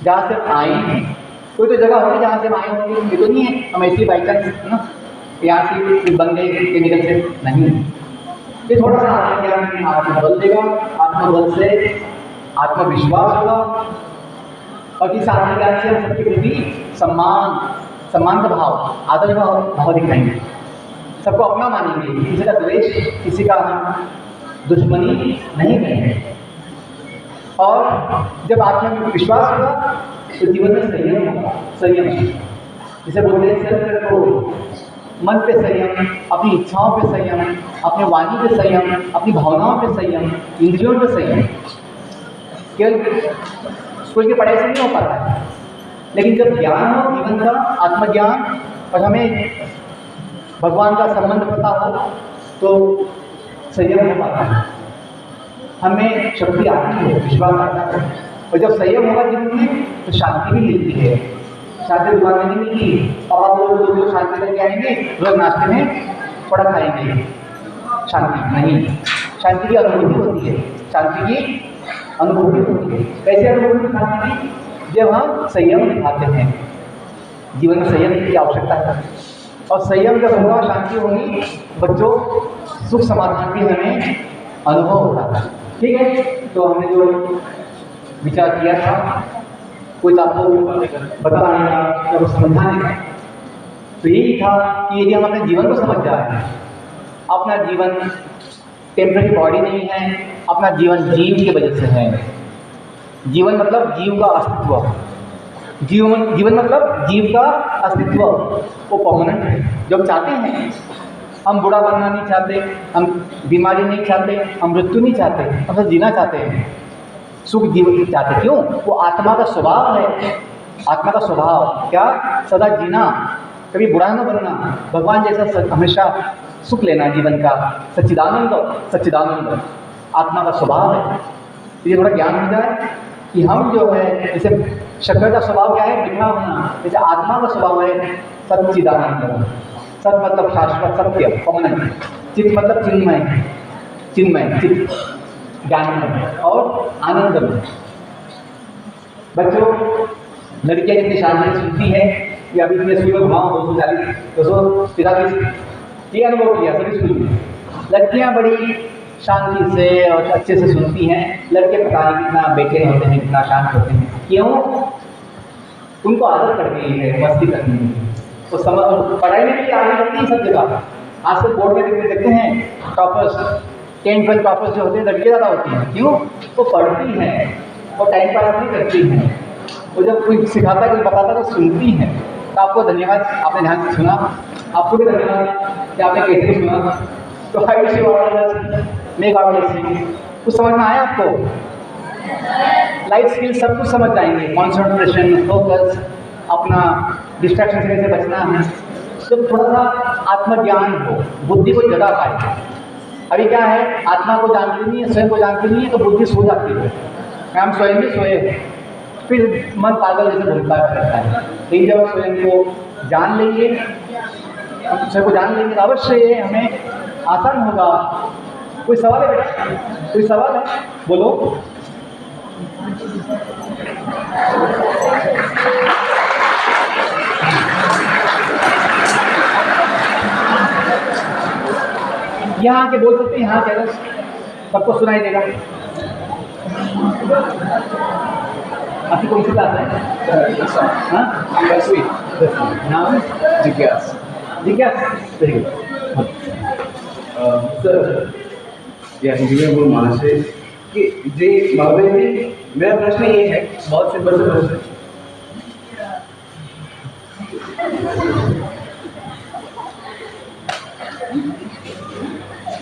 B: जहाँ से आए हैं। कोई तो जगह होगी जहाँ से हम आए होंगे, ये तो नहीं है हम ऐसी बाई चांस ना यहाँ से बन गए केमिकल से, नहीं। ये थोड़ा सा आत्मज्ञान में आत्मबल देगा, आत्मबल से आत्मविश्वास होगा, और इस आत्मज्ञान से हम सबके प्रति सम्मान का भाव, आदर भाव दिखाएंगे। सबको अपना मानेंगे, किसी का द्वेष, किसी का हम दुश्मनी नहीं करेंगे। और जब आत्मा में विश्वास होगा तो जीवन में संयम होगा। संयम जिसे बोलते हैं सेल्फ कंट्रोल, मन पे संयम, अपनी इच्छाओं पे संयम, अपने वाणी पे संयम, अपनी भावनाओं पे संयम, इंद्रियों पे संयम। केवल स्कूल की पढ़ाई से नहीं हो पाता है, लेकिन जब ज्ञान हो जीवन का, आत्मज्ञान, और हमें भगवान का संबंध पता हो तो संयम हो पाता है, हमें शक्ति आती है, विश्वास आता है। और जब संयम होगा जीवन में तो शांति भी मिलती है। शांति दुकान में नहीं मिलती। और लोग शांति लेके आएंगे, लोग नाश्ते में पड़ा खाएंगे, शांति नहीं। शांति की अनुभूति होती है, शांति की अनुभूति होती है। कैसे अनुभूति दिखाते हैं? जब हम संयम दिखाते हैं। जीवन में संयम की आवश्यकता है, और संयम जब होगा, शांति होगी, बच्चों सुख समाधान भी हमें अनुभव होता है। ठीक है, तो हमने जो विचार किया था, कुछ आपको बताने का या समझाने का, तो यही था कि यदि हम अपने जीवन को समझ जाए, अपना जीवन टेम्पररी बॉडी नहीं है, अपना जीवन जीव की वजह से है। जीवन मतलब जीव का अस्तित्व, जीवन मतलब जीव का अस्तित्व, वो परमानेंट है। जब चाहते हैं, हम बुरा बनना नहीं चाहते, हम बीमारी नहीं चाहते, हम मृत्यु नहीं चाहते, हम सब जीना चाहते हैं, सुख जीवन चाहते। क्यों? वो आत्मा का स्वभाव है। आत्मा का स्वभाव क्या? सदा जीना, कभी बुरा न बनना, भगवान जैसा हमेशा सुख लेना जीवन का, सच्चिदानंद। सच्चिदानंद आत्मा का स्वभाव है। ये थोड़ा ज्ञान हो जाए कि हम जो है, जैसे शक्कर का स्वभाव क्या है? मीठा होना। जैसे आत्मा का स्वभाव है सच्चिदानंद। सत मतलब शाश्वत, सत्य, परमानेंट। चित्त मतलब चिन्मय, चिन्मय चित्त, ज्ञानमय और आनंदमय। बच्चों, लड़कियाँ जितनी शांति सुनती है, या अभी इतने स्कूल में घुमाओ 240, 243, ये अनुभव किया सभी स्कूल में। लड़कियाँ बड़ी शांति से और अच्छे से सुनती हैं, लड़के पता नहीं कितना बेचैन होते हैं, कितना शांत होते हैं। क्यों? उनको आदत पड़ गई है मस्ती करने की। तो समझ पढ़ाई में भी आगे बढ़ती है सब जगह। आजकल बोर्ड में देखते हैं टॉपर्स, 10-12 टॉपर्स जो होते हैं, लड़कियाँ ज़्यादा होती हैं। क्यों? वो पढ़ती हैं, वो टाइम पास नहीं करती हैं। वो जब कोई सिखाता है, कोई बताता है तो सुनती हैं। तो आपको धन्यवाद, आपने ध्यान से सुना। आपको भी धन्यवाद कि आपने कैसे सुना। तो I wish you all make all कुछ समझ में आया आपको? लाइफ स्किल सब कुछ समझ जाएंगे। कॉन्सेंट्रेशन, फोकस, अपना डिस्ट्रैक्शन से कैसे बचना है। जब थोड़ा सा आत्मज्ञान हो, बुद्धि को जगा पाए। अभी क्या है, आत्मा को जानती नहीं है, स्वयं को जानती नहीं है, तो बुद्धि सो जाती है। हम स्वयं भी सोए, फिर मन पागल जैसे घूमता रहता है। लेकिन जब हम स्वयं को जान लेंगे, स्वयं को जान लेंगे, तो अवश्य ये हमें आसान होगा। कोई सवाल है बेटा? कोई सवाल है? बोलो। यहाँ आके बोल सकते हैं, यहाँ क्या सबको सुनाई देगा। आपकी कौन सी क्लास है? हाँ, नाम जिज्ञास। जिज्ञास, वेरी गुड।
C: सर, या हिंदी में बोल माना से कि जे महावीर जी, मेरा प्रश्न ये है, बहुत सिंपल सा प्रश्न।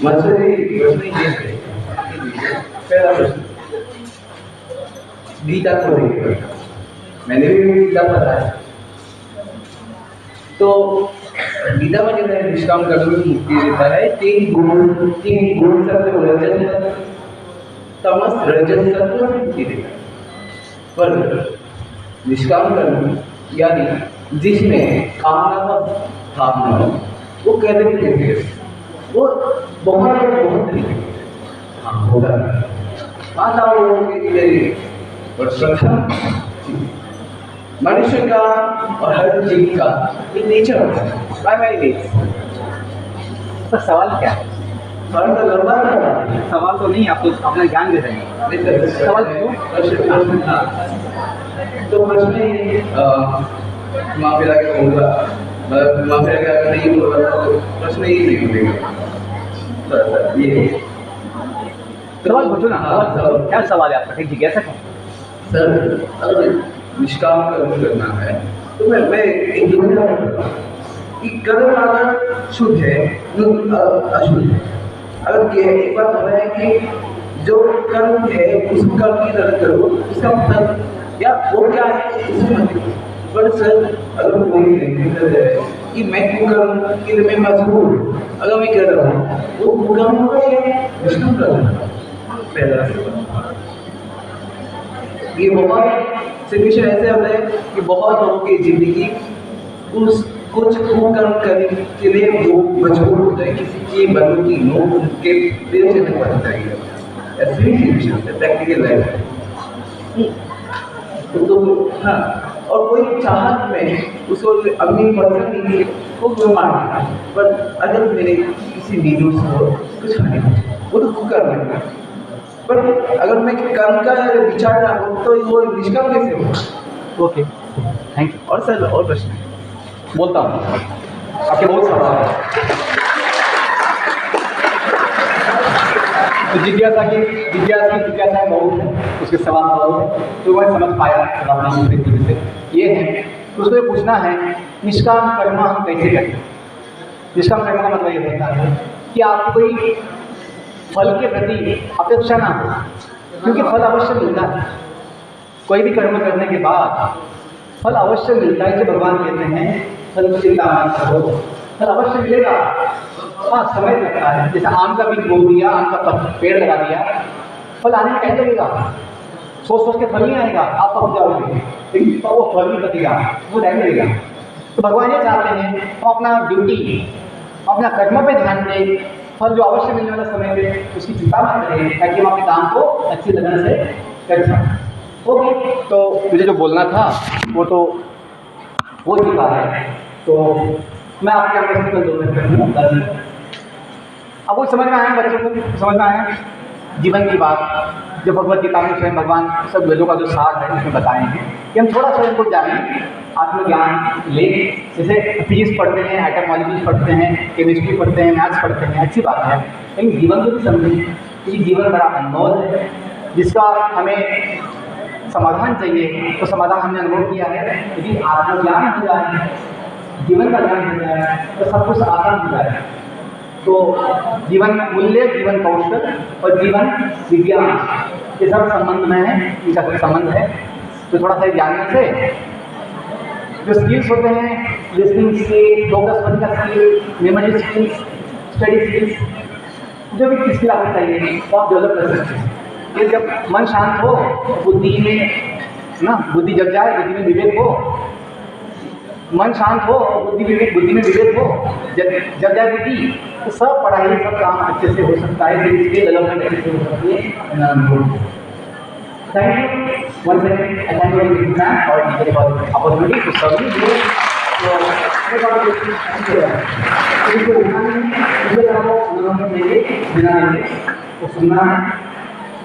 C: मास्टर जी, प्रश्न ये है, पहला प्रश्न गीता को देखिए, मैंने भी गीता पढ़ा है। तो गीता में जो है निष्काम कर्म की मुक्ति देता है। तीन गुण शब्द रजस, तमस, रजस सत्व से मुक्ति देता है। पर निष्काम कर्म यानी जिसमें कामना का भाव न हो, वो कहते भी कहते हैं, वो बहुत तरीके। हाँ, होगा आता मनुष्य का और हर जीव का एक नेचर होता है, प्राइमरी नेचर।
B: तो सवाल क्या है?
C: सवाल तो लंबा है।
B: सवाल तो नहीं, आप तो अपना ज्ञान दे रहे हैं। सवाल क्यों?
C: तो प्रश्न ये माँ पिता के होगा मतलब माफी अगर नहीं बोला तो प्रश्न ही नहीं मिलेगा। सर ये
B: सवाल पूछो ना, क्या सवाल है आपका? ठीक जिज्ञासा है
C: सर, अगर निष्काम कर्म करना है तो मैं एक दुविधा में कि कर्म अगर शुद्ध है अशुद्ध है। अगर ये एक बात हो रहा है कि जो कर्म है उस कर्म की तरह करो, उसका मतलब या वो क्या है उसमें मतलब। पर सर अगर कोई कहता है कि मैं क्यों कर्म के लिए मैं मजबूर, अगर मैं कर रहा हूँ वो कर्म होगा या निष्काम कर्म पहला सवाल। ये बहुत सिचुएशन ऐसे होता है कि बहुत लोगों की जिंदगी उस कुछ कर्म करने के लिए वो मजबूर होता है, किसी की बंदों की नोट उनके दिल से नहीं पड़ता है। ऐसे ही सिचुएशन है प्रैक्टिकल लाइफ में। तो हाँ, और कोई चाहत में उसको अपनी पर्सन नहीं वो क्यों मारना, पर अगर मेरे किसी वीडियो से कुछ नहीं वो तो कर लेना, पर अगर मैं कर्म का विचार ना हो तो वो निष्काम कैसे हो?
B: Okay, thank you.
C: और सर और प्रश्न
B: बोलता हूँ, आपके बहुत सवाल है। तो जिज्ञासा बहुत है, उसके सवाल बहुत है, तो मैं समझ पाया अपनी तरीके से। ये है उसको ये पूछना है निष्काम कर्म हम कैसे करें। निष्काम कर्म का मतलब ये होता है कि आपको कोई फल के प्रति अपेक्षा ना हो, क्योंकि फल अवश्य मिलता है। कोई भी कर्म करने के बाद फल अवश्य मिलता है। जो भगवान कहते हैं फल चिंता मत करो, फल अवश्य मिलेगा। हाँ, समय लगता है। जैसे आम का बीज बो दिया, आम का पेड़ लगा दिया, फल आने में टाइम लगेगा। सोच के फल नहीं आएगा, आप पक जाओगे, लेकिन वो फल भी बचेगा, वो टाइम लगेगा। तो भगवान ये चाहते हैं हम अपना ड्यूटी, अपना कर्मों पे ध्यान दें, फल जो अवश्य मिलने वाला समय पे उसकी चिंता मत करें, ताकि हम अपने काम को अच्छी लगन से कर सकें। ओके, तो मुझे जो बोलना था वो तो हो चुका है, तो मैं आपके अंदर से 2 मिनट करूँगा। अब वो समझ में आया बच्चों को, समझ में आया जीवन की बात जो भगवत गीता में स्वयं भगवान सब वेदों का जो सार है उसमें बताए हैं कि हम थोड़ा सा इनको जानें, आत्मज्ञान लें। जैसे फिजिक्स पढ़ते हैं, एटमोलॉजी पढ़ते हैं, केमिस्ट्री पढ़ते हैं, मैथ्स पढ़ते हैं, अच्छी बात है, लेकिन जीवन को भी समझें कि जीवन बड़ा अनमोल है, जिसका हमें समाधान चाहिए। तो समाधान हमने अनुभव किया है, यदि आत्मज्ञान हो जाए, जीवन का ज्ञान हो जाए तो सब कुछ आसान हो जाए। तो जीवन मूल्य, जीवन कौशल और जीवन विज्ञान ये सब संबंध में है, इनका कोई संबंध है। तो थोड़ा सा जानने से जो स्किल्स होते हैं, लिसनिंग स्किल, फोकस करने का skill, memory skills, study skills, जो भी स्किल आपको चाहिए वो आप डेवलप कर सकते हैं। ये जब मन शांत हो, बुद्धि में ना बुद्धि जग जाए, बुद्धि में विवेक हो, मन शांत हो, बुद्धि में विवेक हो, जब जाए बुद्धि, तो सब पढ़ाई सब काम अच्छे से हो सकता है, इसके डेवलपमेंट अच्छे से हो सकती है। Thank you one second, thank you और teacher for opportunity to serve you. तो सुनना है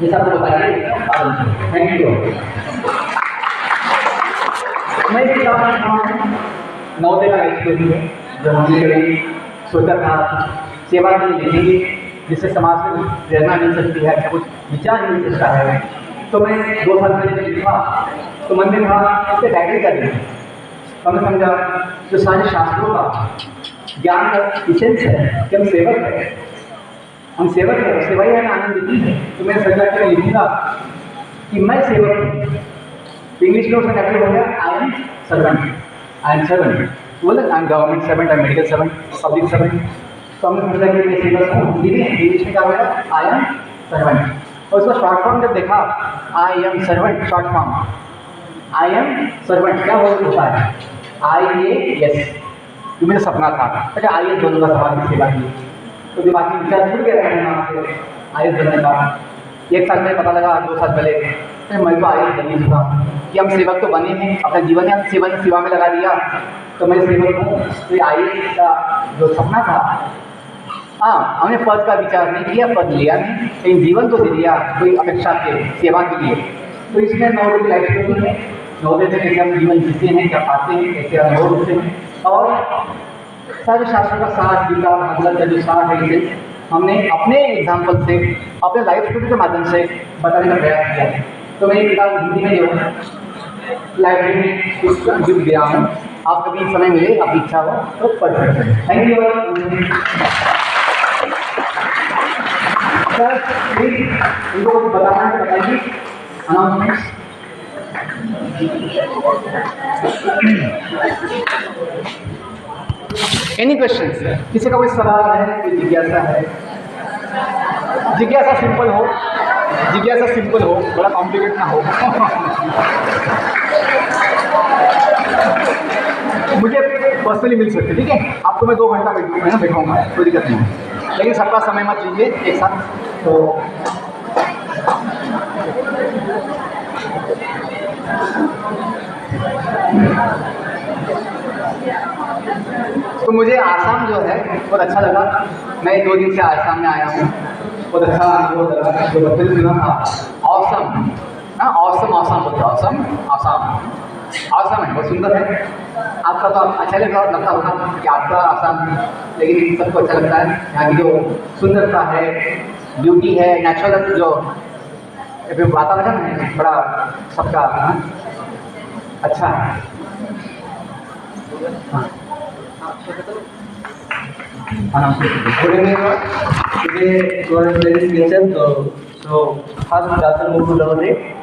B: जैसा आपको बताइए। Thank you. मैं नवोदय का एक्सपीरियंस है, जो हमने कभी सोचा था सेवा के लिए लिखेंगे, जिससे समाज में प्रेरणा मिल सकती है, अच्छा कुछ विचार मिल सकता है। तो मैं 2 साल पहले जब लिखा तो मन में था इससे डायरी कर लें। तो हमने समझा जो सारे शास्त्रों का ज्ञान का इसेंस है कि हम सेवक हैं, हम सेवक हैं, सेवा ही हमें आनंद देती है। तो मैं समझा कि मैं लिखूंगा कि मैं सेवक हूँ। इंग्लिश में उसका कैसे हो गया, I am servant, I am servant, बोला I am government servant, I am medical servant, public servant. तो हमने समझा कि मैं सेवक हूँ। हिंदी में, इंग्लिश में क्या होगा, आई एम सर्वेंट। और उसका शॉर्ट फॉर्म जब देखा, आई am servant, short form I am servant, क्या होता है IAS। ये मेरा सपना था, अच्छा IAS बनूंगा समाज की सेवा की। तो दिमाग में विचार छूट गया है IAS बनने का। 1 साल में पता लगा, 2 साल पहले मैं तो IAS बन नहीं था कि हम सेवक तो बने हैं, अपना जीवन है सेवा में लगा दिया, तो मैं सेवक हूँ। तो IAS का जो सपना था, हाँ हमने पद का विचार नहीं किया, पद लिया नहीं, लेकिन जीवन तो दे दिया कोई अपेक्षा के सेवा के लिए। तो इसमें नवोदय की लाइफ स्टोरी है, नवोदय से कैसे हम जीवन जीते हैं, क्या पाते हैं, कैसे अनुभव होते हैं, और सारे शास्त्रों का सार, गीता भागवत का जो सार है इसे हमने अपने एग्जाम्पल से, अपने लाइफ स्टोरी के माध्यम से बताने का प्रयास किया है। तो मैं ये किताब हिंदी में जो है लाइब्रेरी में कुछ युग गया हूँ, आप कभी समय मिले, आपकी इच्छा हो तो पढ़ सकते हैं। Thank you sir. प्लीज इनको बताना है, बताइए अनाउंसमेंट्स। Any questions? किसी का कोई सवाल है, कोई जिज्ञासा है? जिज्ञासा सिंपल हो, जिज्ञासा सिंपल हो, बड़ा कॉम्प्लिकेट ना हो। मुझे पर्सनली मिल सकते, ठीक है? आपको मैं 2 घंटा बैठाऊंगा, कोई दिक्कत नहीं है, लेकिन सबका समय मत लीजिए एक साथ। तो मुझे आसाम जो है बहुत अच्छा लगा। मैं 2 दिन से आसाम में आया हूँ, बहुत अच्छा अनुभव लगा। जो बच्चे सुना था ऑसम, हाँ ऑसम, ऑसम बोलते हैं, ऑसम, आसाम, आसाम है, बहुत सुंदर है। आपका तो अच्छा लगता होगा कि आपका आसाम, लेकिन सबको अच्छा लगता है। यहाँ की जो सुंदरता है, ब्यूटी है, नेचुरल जो वातावरण है, बड़ा सबका अच्छा है।
C: Good evening, everyone. Today was very special. So first, Dr. Mukul Lavade.